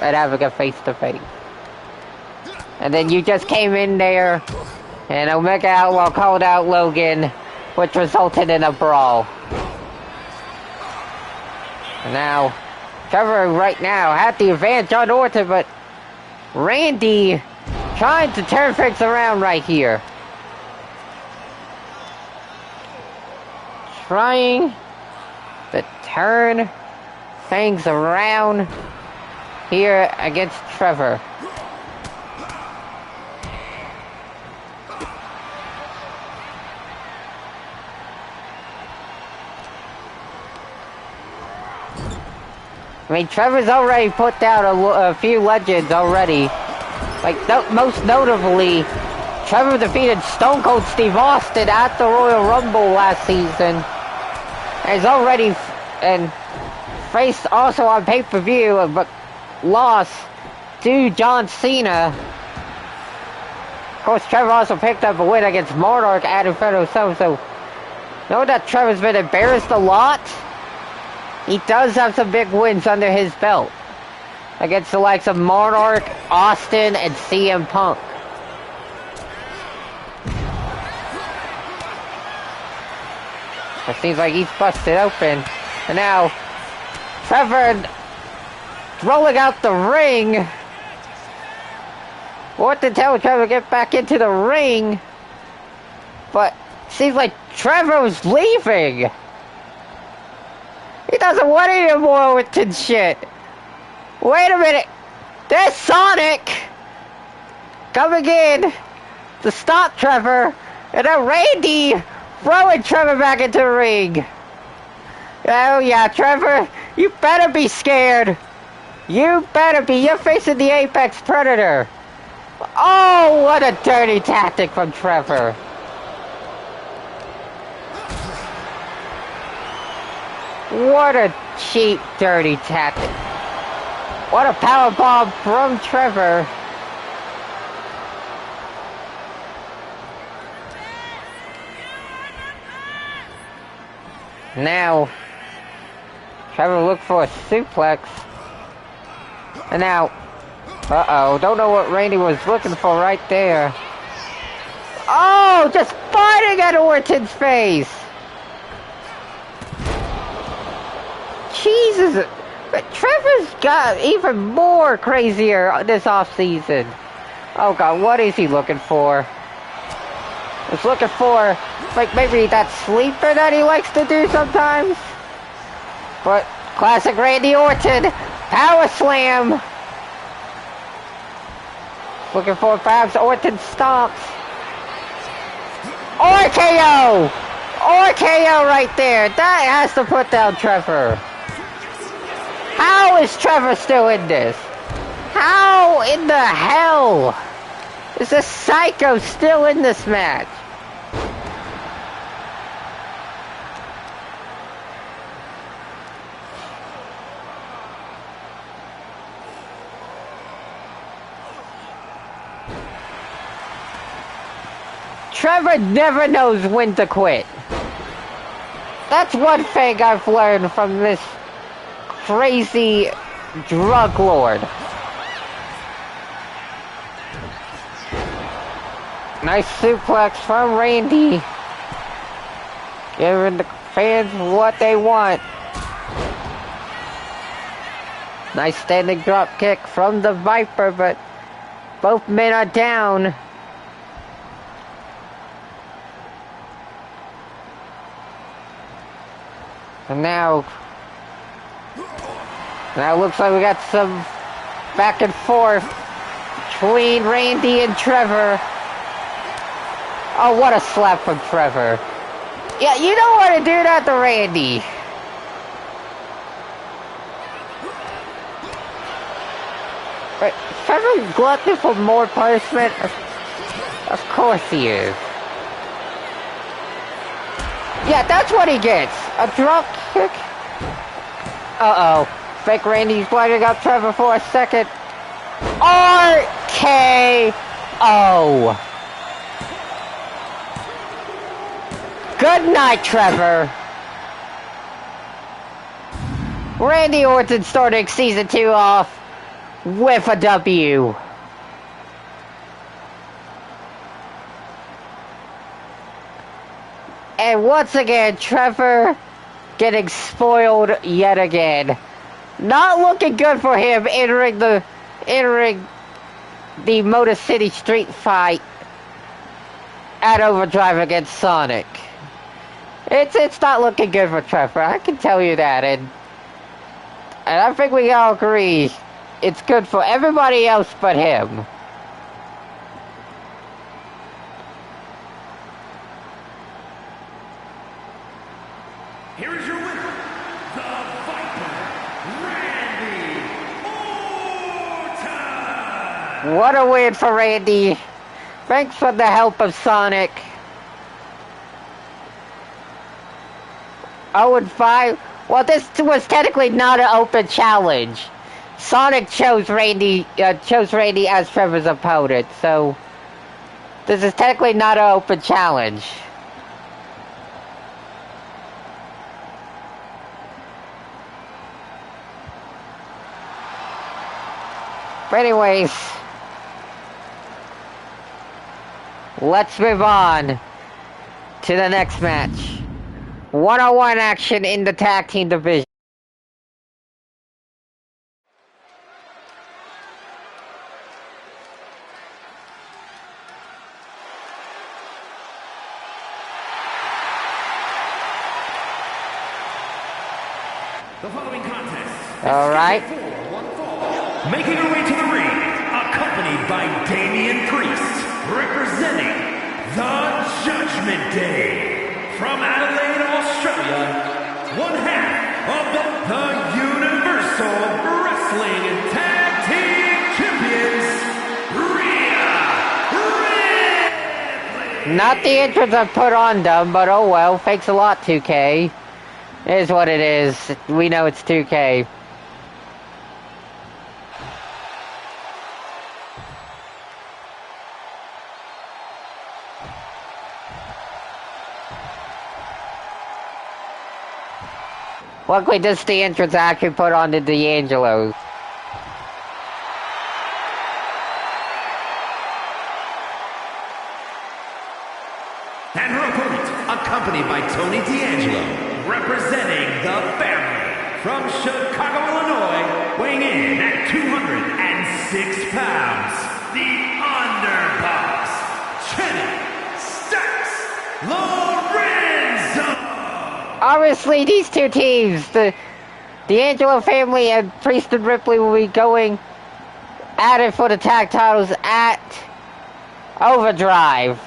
and having a face-to-face. And then you just came in there, and Omega Outlaw called out Logan, which resulted in a brawl. And now, Trevor right now had the advantage on Orton, but Randy trying to turn things around right here. Trying to turn things around here against Trevor. I mean, Trevor's already put down a few legends already. Like, most notably, Trevor defeated Stone Cold Steve Austin at the Royal Rumble last season. And he's already faced also on pay-per-view, but lost to John Cena. Of course, Trevor also picked up a win against Monarch at Inferno 7, so know that Trevor's been embarrassed a lot. He does have some big wins under his belt against the likes of Monarch, Austin, and CM Punk. It seems like he's busted open. And now, Trevor rolling out the ring. What to tell Trevor to get back into the ring? But seems like Trevor was leaving. He doesn't want any more with this shit. Wait a minute. There's Sonic coming in to stop Trevor. And then Randy throwing Trevor back into the ring. Oh yeah, Trevor, you better be scared. You better be. You're facing the Apex Predator. Oh, what a dirty tactic from Trevor. What a cheap, dirty tactic. What a powerbomb from Trevor. Now, Trevor looked for a suplex. And now, uh-oh, don't know what Randy was looking for right there. Oh, just fighting at Orton's face. Jesus, but Trevor's got even more crazier this offseason. Oh God, what is he looking for? He's looking for, like, maybe that sleeper that he likes to do sometimes. But classic Randy Orton, power slam. Looking for perhaps Orton stomps. RKO! RKO right there. That has to put down Trevor. How is Trevor still in this? How in the hell is this psycho still in this match? Trevor never knows when to quit. That's one thing I've learned from this crazy drug lord. Nice suplex from Randy. Giving the fans what they want. Nice standing drop kick from the Viper, but both men are down. And now it looks like we got some back and forth between Randy and Trevor. Oh, what a slap from Trevor. Yeah, you don't want to do that to Randy. But Trevor glutton for more punishment? Of course he is. Yeah, that's what he gets. A drop kick. Uh-oh. Fake Randy's blinding up Trevor for a second. RKO. Good night, Trevor. Randy Orton starting season 2 off with a W. And once again, Trevor getting spoiled yet again. Not looking good for him entering the Motor City Street fight at Overdrive against Sonic. It's not looking good for Trevor, I can tell you that. And And I think we all agree it's good for everybody else but him. Here is your winner, the Viper, Randy Orton! What a win for Randy. Thanks for the help of Sonic. 0-5. Well, this was technically not an open challenge. Sonic chose Randy as Trevor's opponent, so this is technically not an open challenge. But anyways, let's move on to the next match. One-on-one action in the tag team division. The following contest is All right. scheduled for one fall. Making her way to the ring, accompanied by Damian Priest, representing the Judgment Day. From Adelaide, Australia, one half of the Universal Wrestling Tag Team Champions, Rhea Ripley. Not the entrance I put on them, but oh well. Thanks a lot, 2K. It is what it is. We know it's 2K. Luckily, this is the entrance I actually put on the D'Angelo's. And her opponent, accompanied by Tony D'Angelo, representing the family from Chicago, Illinois, weighing in at 206 pounds, the Underboss, Chenny Stacks Lorenzo. Obviously, these two teams, the D'Angelo family and Priest and Ripley, will be going at it for the tag titles at Overdrive.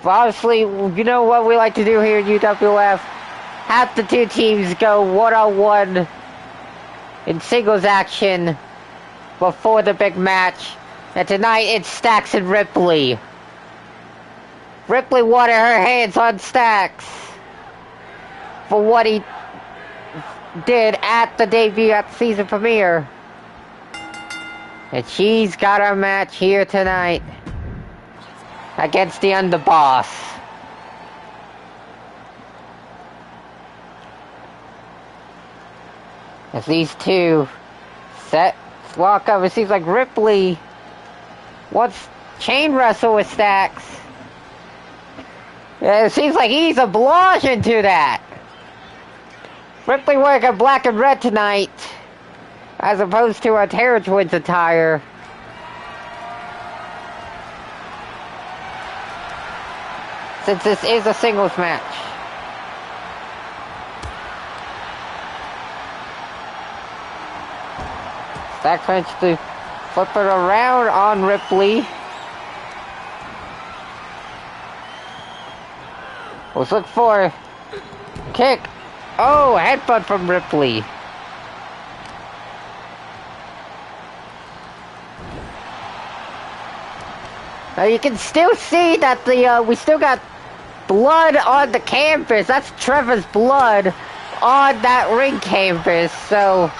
But obviously, you know what we like to do here at UWF? Have the two teams go one-on-one in singles action before the big match. And tonight, it's Stacks and Ripley. Ripley wanted her hands on Stacks for what he did at the debut at the season premiere. And she's got her match here tonight against the Underboss. As these two walk up, it seems like Ripley wants chain wrestle with Stacks. It seems like he's obliging to that. Ripley wearing black and red tonight, as opposed to her Terror Twins attire. Since this is a singles match. Stacks managed to flip it around on Ripley. Let's look for a kick. Oh, headbutt from Ripley. Now you can still see that we still got blood on the canvas. That's Trevor's blood on that ring canvas. So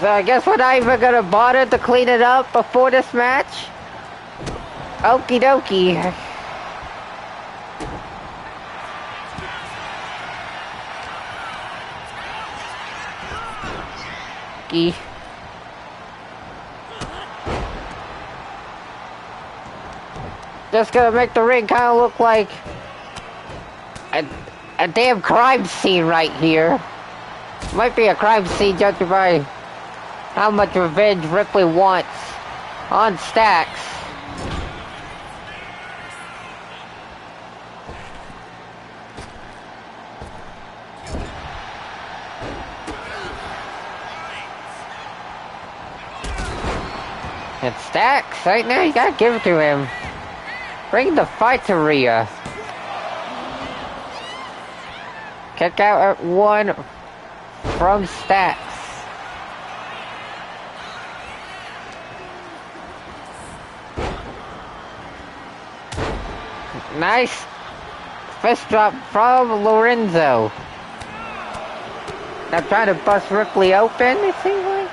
I guess we're not even gonna bother to clean it up before this match. Okie dokie. Just gonna make the ring kind of look like a damn crime scene right here. Might be a crime scene judging by how much revenge Ripley wants on Stacks. And Stacks, right now, you gotta give it to him. Bring the fight to Rhea. Kick out at 1 from Stacks. Nice fist drop from Lorenzo. Now trying to bust Ripley open, it seems like.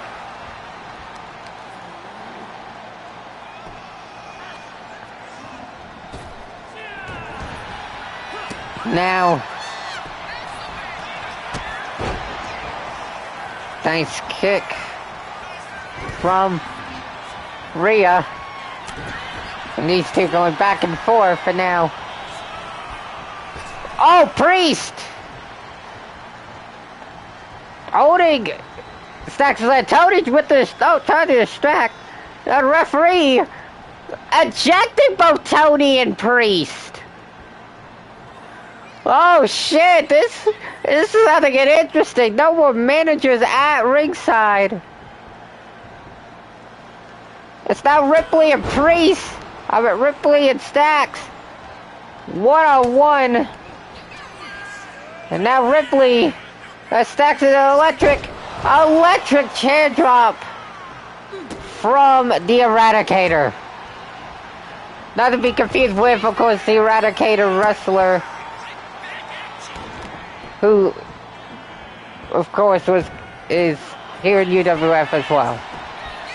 Now, nice kick from Rhea. And these two going back and forth for now. Oh, Priest! Holding Stacks led Tony with this. Oh, trying to distract. The referee ejecting both Tony and Priest. Oh shit! This is how to get interesting. No more managers at ringside. It's now Ripley and Priest. I mean Ripley and Stacks. 1-on-1. And now Ripley. Stacks is an electric chair drop from the Eradicator. Not to be confused with, of course, the Eradicator wrestler, who, of course, is here in UWF as well.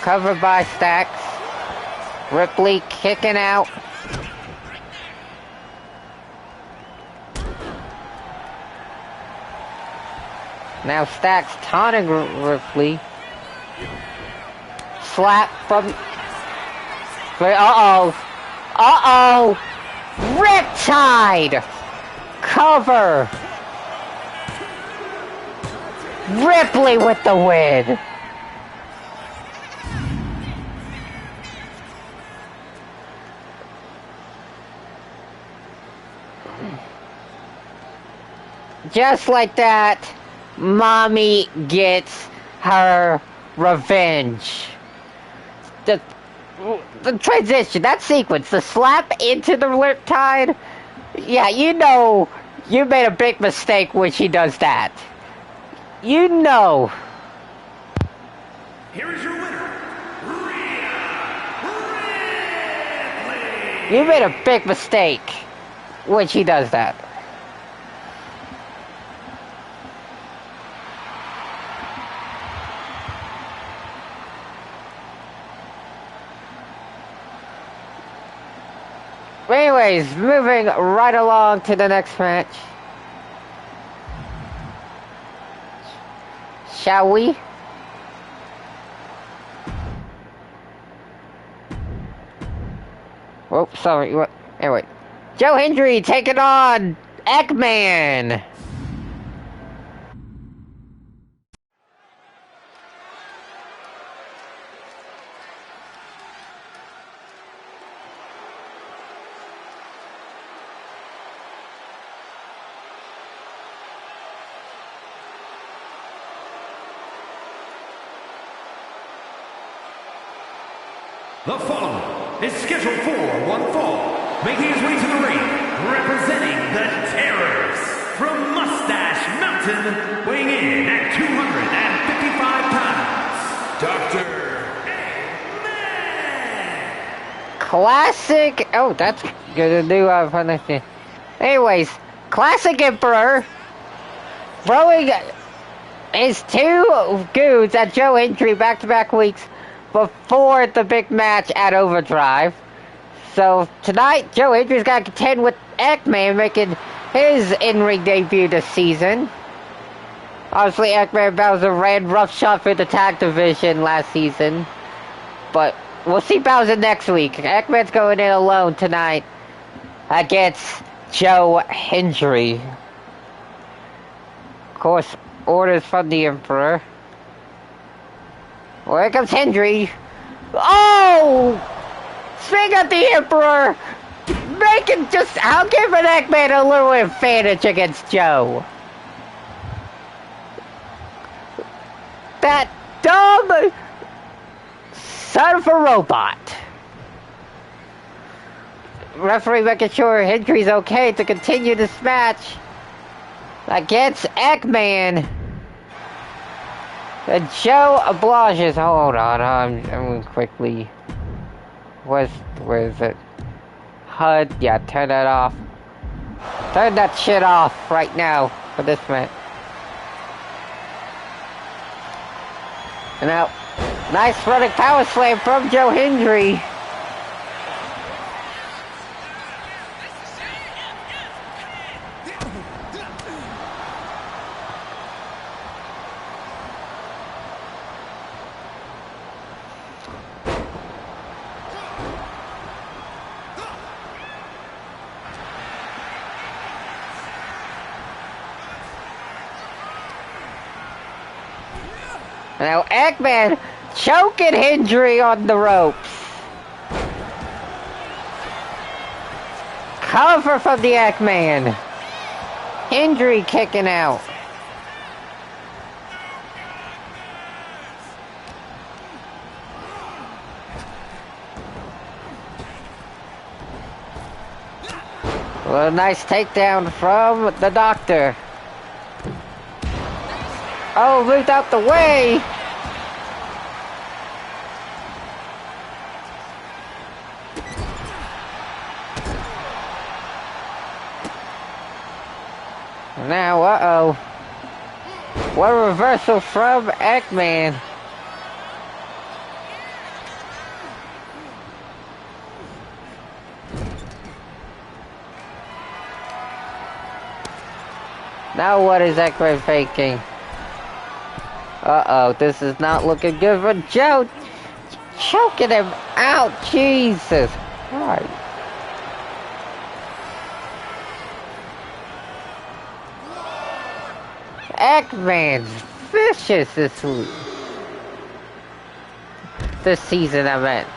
Covered by Stacks. Ripley kicking out. Now Stacks taunting Ripley. Slap from... Uh-oh. Uh-oh. Riptide. Cover. Ripley with the win. Just like that, Mommy gets her revenge. The transition, that sequence, the slap into the Riptide. Yeah, you know you made a big mistake when she does that. You know. Here is your winner, Rhea Ripley. You made a big mistake when she does that. Anyways, moving right along to the next match. Shall we? Oh, sorry. What? Anyway, Joe Hendry taking on Eggman. The following is scheduled for one fall, making his way to the ring, representing the Terrors from Mustache Mountain, weighing in at 255 pounds, Dr. Eggman. Classic. Oh, that's good to do. Anyways, Classic Emperor throwing his two goons at Joe Hendry back-to-back weeks before the big match at Overdrive. So tonight, Joe Hendry's got to contend with Eggman, making his in-ring debut this season. Obviously, Eggman Bowser ran roughshod for the tag division last season, but we'll see Bowser next week. Eggman's going in alone tonight against Joe Hendry. Of course, orders from the Emperor. Well, here comes Hendry. Oh! Swing at the Emperor! Making just... I'll give an Eggman a little advantage against Joe. That dumb son of a robot. Referee making sure Hendry's okay to continue this match against Eggman. And Joe obliges. Hold on, I'm going quickly. Where is it? HUD, yeah, turn that off. Turn that shit off right now for this match. And now, nice running power slam from Joe Hendry. Now Eggman choking Hendry on the ropes. Cover from the Eggman. Hendry kicking out. Well, a nice takedown from the Doctor. Oh, moved out the way! Now, uh-oh. What a reversal from Eggman. Now what is Eggman faking? Uh-oh, this is not looking good for Joe. Choking him out, Jesus Christ. Eggman's vicious this week. This season, I meant.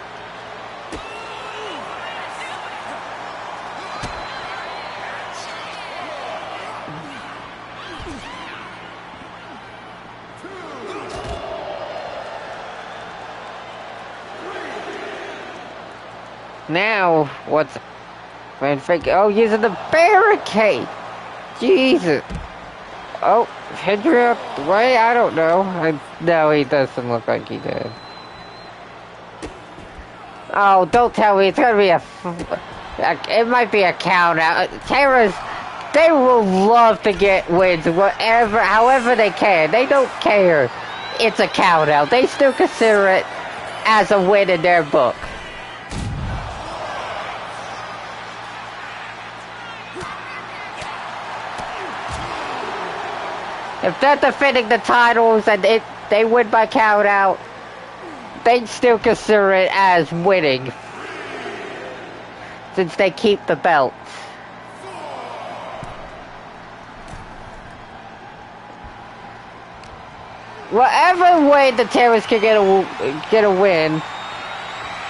Now, what's... Oh, using the barricade! Jesus! Oh, Hendry out the way? I don't know. No, he doesn't look like he did. Oh, don't tell me it's gonna be it might be a count out. Terra's... They will love to get wins however they can. They don't care. It's a count out. They still consider it as a win in their book. If they're defending the titles and they win by count out, they'd still consider it as winning, since they keep the belts. Whatever way the Terrors can get a win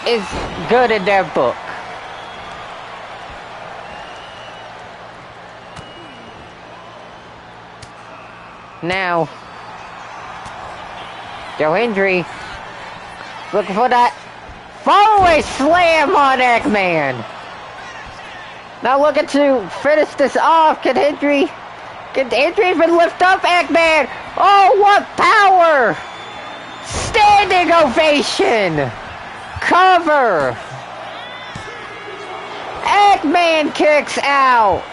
is good in their book. Now, Joe Hendry looking for that fallaway slam on Eggman. Now looking to finish this off. Can Hendry even lift up Eggman? Oh, what power! Standing ovation! Cover! Eggman kicks out!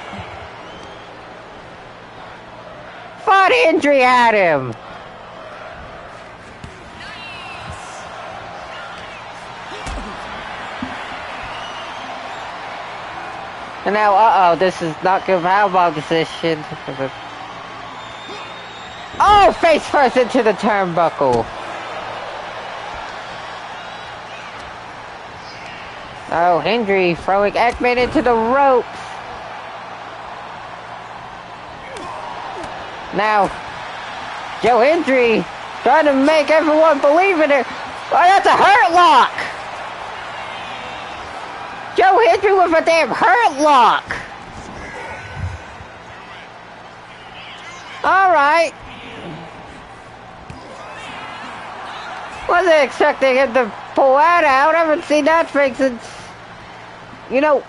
Thought Hendry had him. And now, uh-oh, this is not good powerbomb decision. Oh, face first into the turnbuckle. Oh, Hendry throwing Eggman into the ropes. Now, Joe Hendry trying to make everyone believe in it. Oh, that's a hurt lock. Joe Hendry with a damn hurt lock. All right. Wasn't expecting him to pull that out. I haven't seen that thing since, you know,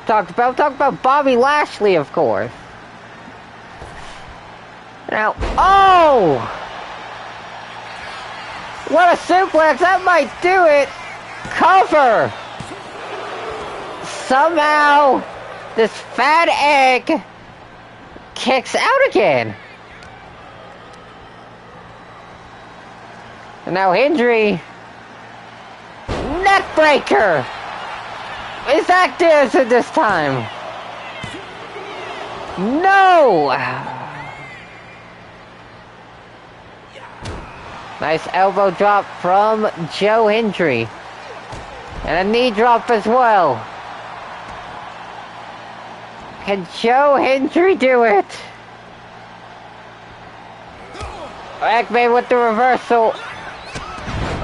talk about Bobby Lashley, of course. Now, oh! What a suplex, that might do it. Cover. Somehow, this fat egg kicks out again. And now Hendry, neck breaker. Is that this time? No. Nice elbow drop from Joe Hendry. And a knee drop as well. Can Joe Hendry do it? Eggman with the reversal.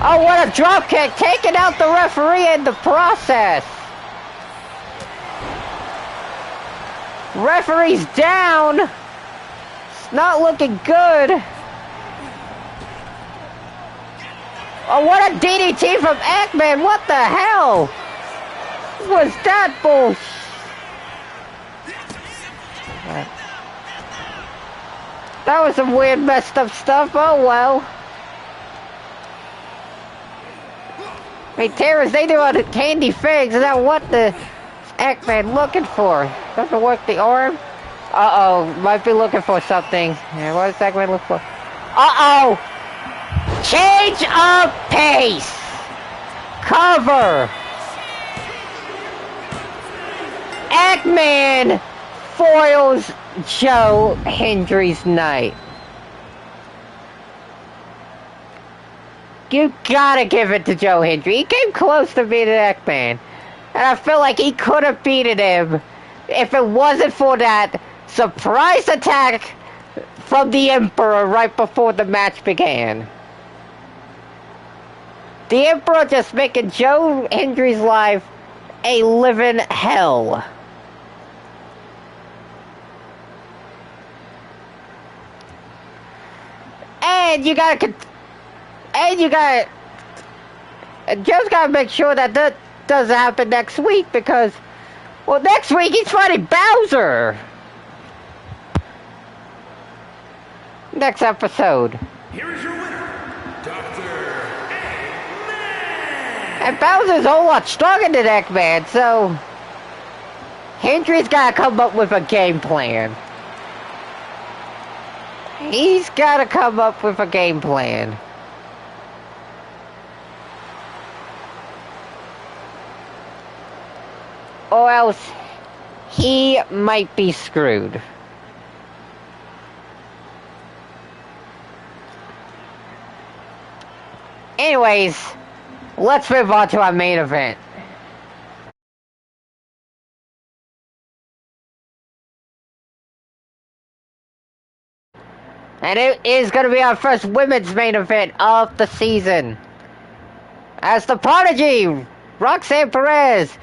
Oh, what a drop kick, taking out the referee in the process. Referee's down. It's not looking good. Oh, what a DDT from Eggman. What the hell was that bullshit? That was some weird messed up stuff. Oh well. I mean, Terrors, they do all the candy figs. Is that what the Eggman looking for? Doesn't work the arm? Uh-oh. Might be looking for something. Yeah, what does Eggman look for? Uh-oh! Change of pace! Cover! Eggman foils Joe Hendry's night. You gotta give it to Joe Hendry. He came close to beating Eggman. And I feel like he could have beaten him if it wasn't for that surprise attack from the Emperor right before the match began. The Emperor just making Joe Hendry's life a living hell. And you gotta... Joe's gotta make sure that that doesn't happen next week because... Well, next week he's fighting Bowser! Next episode. Here is your winner, Dr. Eggman! And Bowser's a whole lot stronger than Eggman, so... Hendry's gotta come up with a game plan. He's gotta come up with a game plan. Or else he might be screwed. Anyways, let's move on to our main event. And it is going to be our first women's main event of the season. As the Prodigy, Roxanne Perez,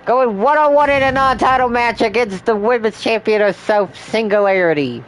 going one-on-one in a non-title match against the women's champion herself, Singularity.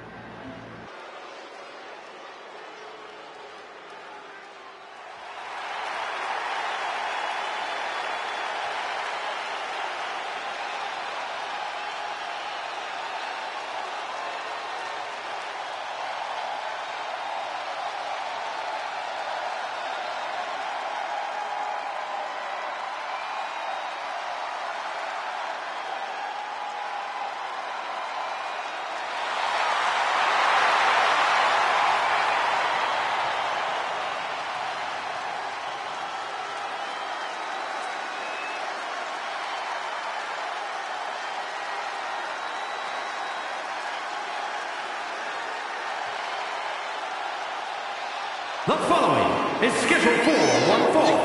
The following is scheduled for one fall,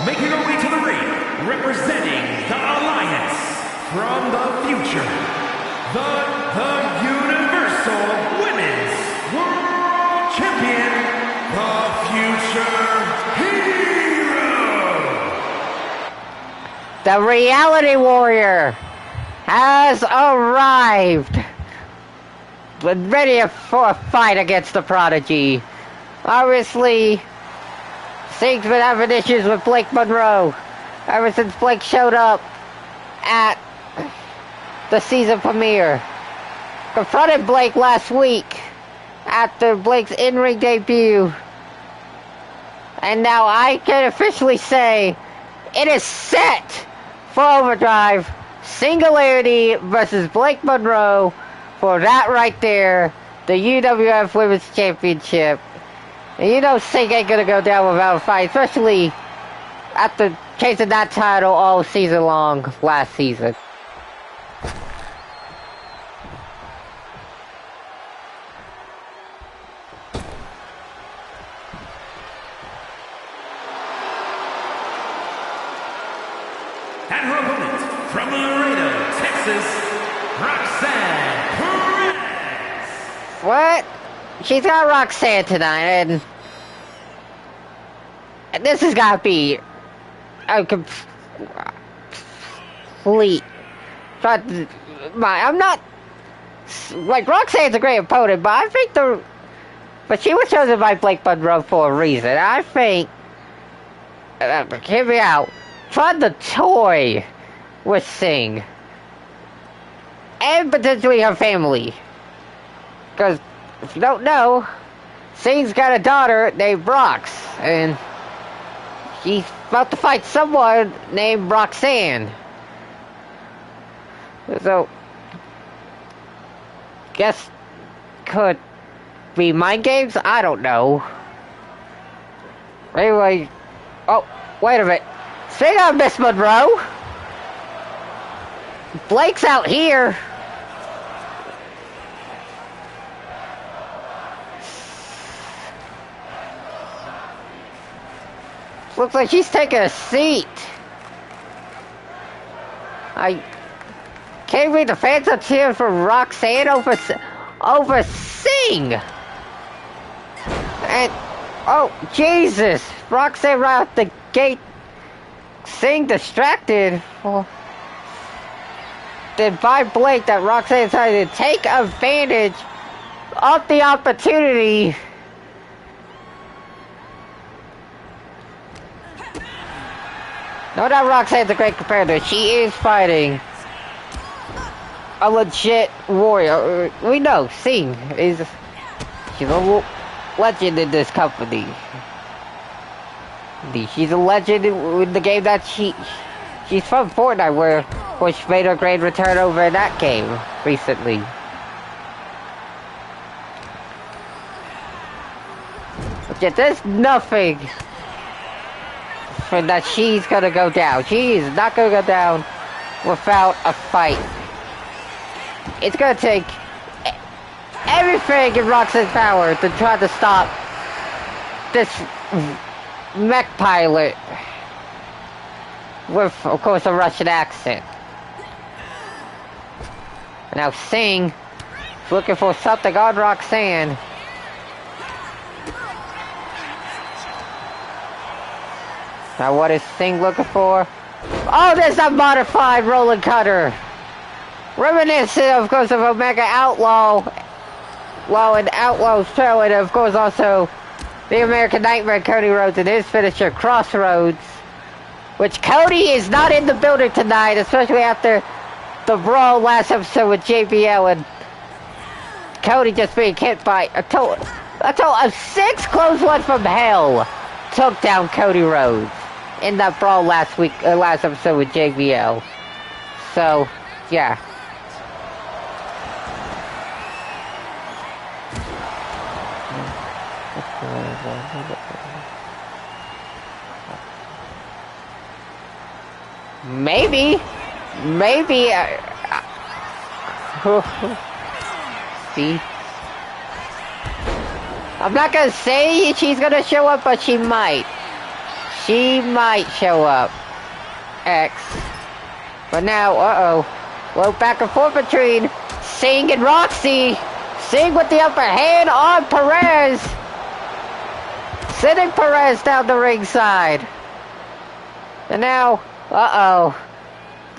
making her way to the ring, representing the Alliance from the future, the Universal Women's World Champion, the Future Hero. The Reality Warrior has arrived, ready for a fight against the Prodigy. Obviously, Sing's been having issues with Blake Monroe ever since Blake showed up at the season premiere. Confronted Blake last week after Blake's in-ring debut. And now I can officially say it is set for Overdrive. Singularity versus Blake Monroe for that right there. The UWF Women's Championship. And you know Sing ain't gonna go down without a fight, especially after chasing that title all season long last season. And her opponent from Laredo, Texas, Roxanne Perez. What? She's got Roxanne tonight, and this has got to be a complete. I'm not like Roxanne's a great opponent, but I think but she was chosen by Blake Monroe for a reason. I think. Hear me out. Tried to toy with Sing and potentially her family, because if you don't know, Sing's got a daughter named Rox, and she's about to fight someone named Roxanne. So, guess could be mind games? I don't know. Anyway, oh, wait a minute. Speaking of Miss Monroe, Blake's out here. Looks like she's taking a seat. I can't read the fans are cheering for Roxanne over Sing. And oh Jesus, Roxanne right out the gate. Sing distracted. Well, then by Blake that Roxanne decided to take advantage of the opportunity. No doubt Roxanne's a great competitor. She is fighting a legit warrior. We know Sing is she's a legend in this company. She's a legend in the game that she's from Fortnite, where she made her great return over in that game recently. But yet there's nothing for that she's gonna go down. She is not gonna go down without a fight. It's gonna take everything in Roxanne's power to try to stop this mech pilot with, of course, a Russian accent. Now Sing is looking for something on Roxanne. Now what is Sing looking for? Oh, there's a modified rolling cutter. Reminiscent, of course, of Omega Outlaw. And Outlaw's show, and of course also the American Nightmare Cody Rhodes and his finisher Crossroads, which Cody is not in the building tonight, especially after the brawl last episode with JBL and Cody just being hit by a total of 6 clotheslines from hell took down Cody Rhodes in that brawl last episode with JBL. So, yeah. Maybe, see, I'm not gonna say she's gonna show up, but she might show up, X, but now, well, back and forth between Sing and Roxy. Sing with the upper hand on Perez, sending Perez down the ringside. And now, a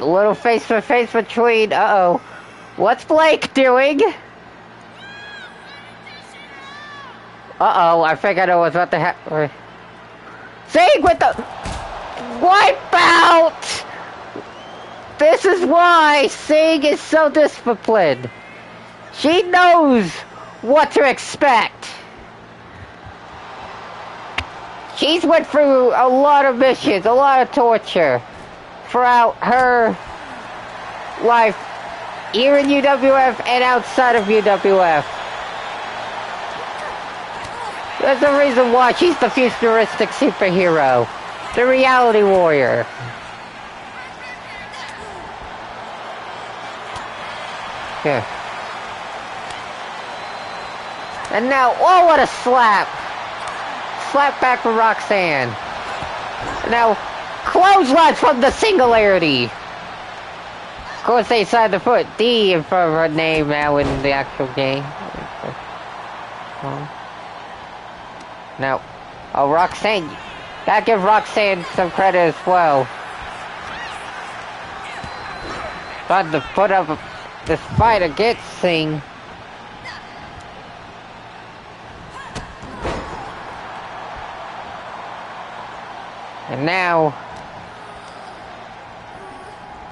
little face-to-face between, what's Blake doing? I think I know what's about to happen. Sting with the wipeout! This is why Sting is so disciplined. She knows what to expect. She's went through a lot of missions, a lot of torture throughout her life here in UWF and outside of UWF. There's a reason why she's the futuristic superhero, the reality warrior. Yeah. And now, oh, what a slap! Slap back from Roxanne. And now, clothesline from the Singularity. Of course, they decided to put D in front of her name now in the actual game. Now, oh, Roxanne. Gotta give Roxanne some credit as well. Tried to put up this fight against Sting. And now,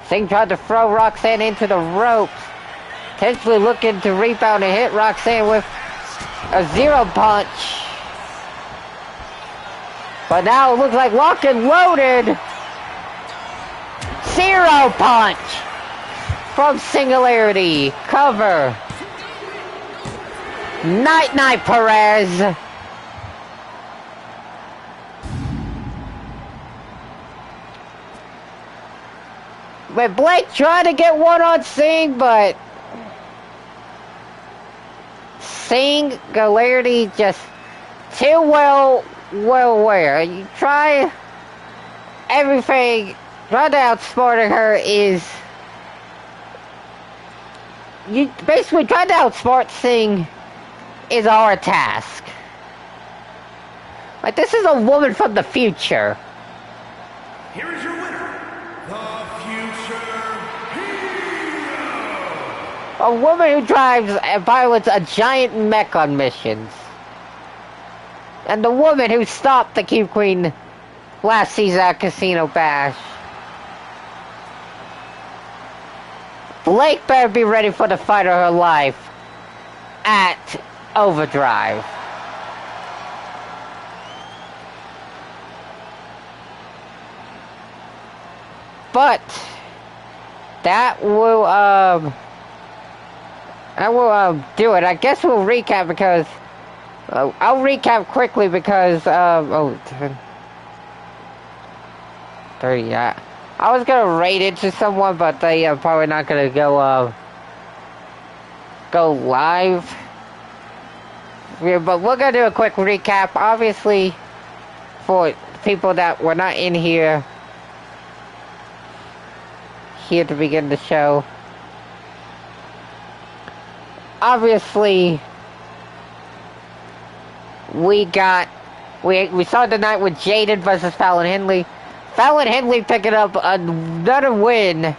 Sting tried to throw Roxanne into the ropes, potentially looking to rebound and hit Roxanne with a zero punch. But now it looks like lock and loaded. Zero punch from Singularity. Cover. Night Night Perez. But Blake tried to get one on Sting, but Singularity just too well aware. You try everything, try to outsmarting her is, you basically try to outsmart Sting is a hard task. Like, this is a woman from the future. Here is your winner, the Future Hero! A woman who drives and pilots a giant mech on missions. And the woman who stopped the Cube Queen last season at Casino Bash. Blake better be ready for the fight of her life at Overdrive. But that will do it. I guess we'll recap because I'll recap quickly because 30. Yeah, I was gonna rate it to someone, but they are probably not gonna go live. Yeah, but we're gonna do a quick recap. Obviously, for people that were not in here to begin the show. Obviously, we started the night with Jaden versus Fallon Henley. Fallon Henley picking up another win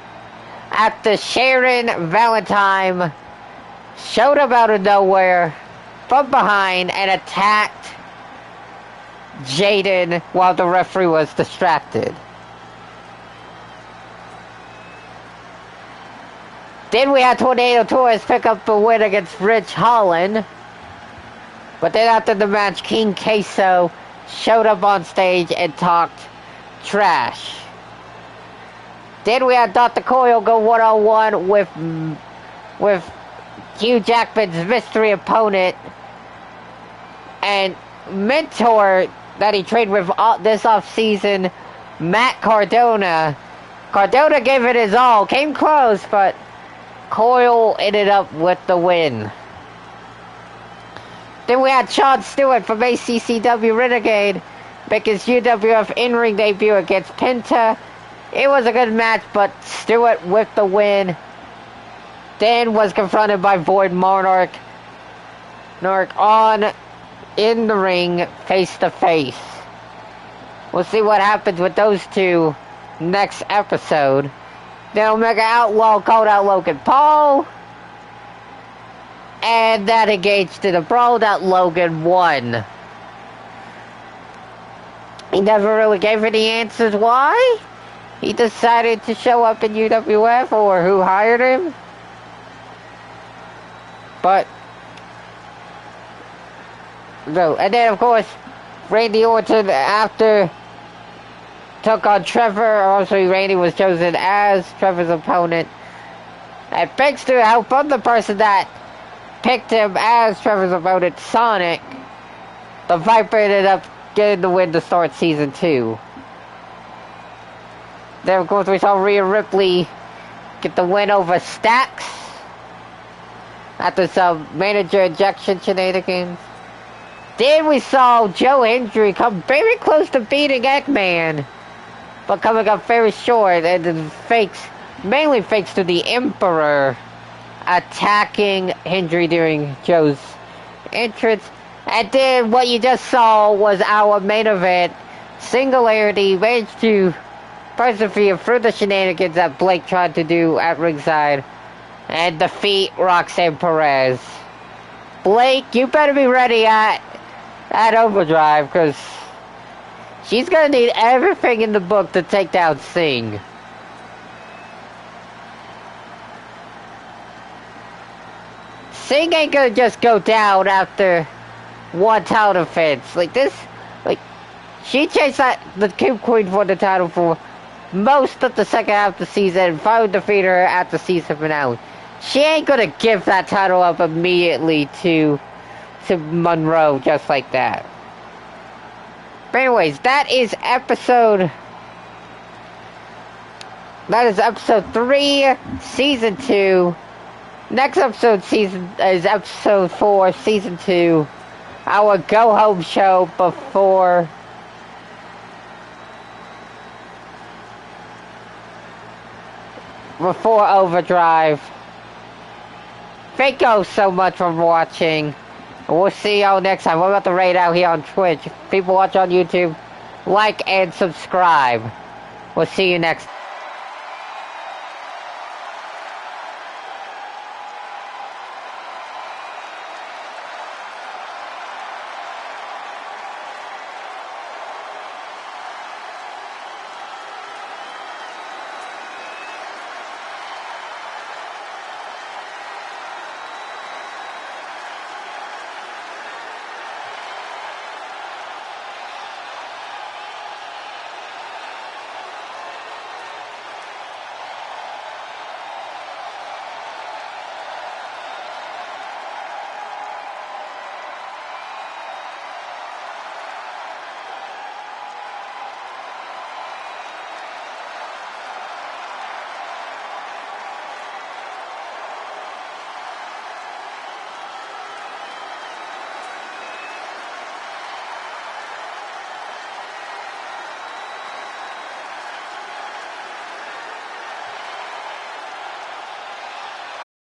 after Sharon Valentine showed up out of nowhere from behind and attacked Jaden while the referee was distracted. Then we had Tornado Torres pick up the win against Rich Holland. But then after the match, King Queso showed up on stage and talked trash. Then we had Dr. Coyle go one-on-one with Hugh Jackman's mystery opponent and mentor that he trained with this off-season, Matt Cardona. Cardona gave it his all, came close, but Coyle ended up with the win. Then we had Sean Stewart from ACCW Renegade make his UWF in-ring debut against Penta. It was a good match, but Stewart with the win. Then was confronted by Void Monarch in the ring, face to face. We'll see what happens with those two next episode. Then Omega Outlaw called out Logan Paul. And that engaged in a brawl that Logan won. He never really gave any answers why he decided to show up in UWF or who hired him. But no, and then of course Randy Orton after took on Trevor. Obviously Randy was chosen as Trevor's opponent. And thanks to help from the person that picked him as Trevor's opponent, Sonic, the Viper ended up getting the win to start season 2. Then of course we saw Rhea Ripley get the win over Stax after some manager injection shenanigans. Then we saw Joe Hendry come very close to beating Eggman, but coming up very short, and then mainly thanks to the Emperor attacking Hendry during Joe's entrance. And then what you just saw was our main event. Singularity managed to persevere through the shenanigans that Blake tried to do at ringside and defeat Roxanne Perez. Blake, you better be ready at Overdrive, because she's gonna need everything in the book to take down Singh. Singh ain't gonna just go down after one title defense. Like this, she chased the Cube Queen for the title for most of the second half of the season and finally defeated her at the season finale. She ain't gonna give that title up immediately to Monroe just like that. But anyways, that is episode 3, season 2. Next episode is episode 4, season 2. Our go home show before Overdrive. Thank you so much for watching. We'll see y'all next time. What about the raid out here on Twitch? If people watch on YouTube, like and subscribe. We'll see you next time.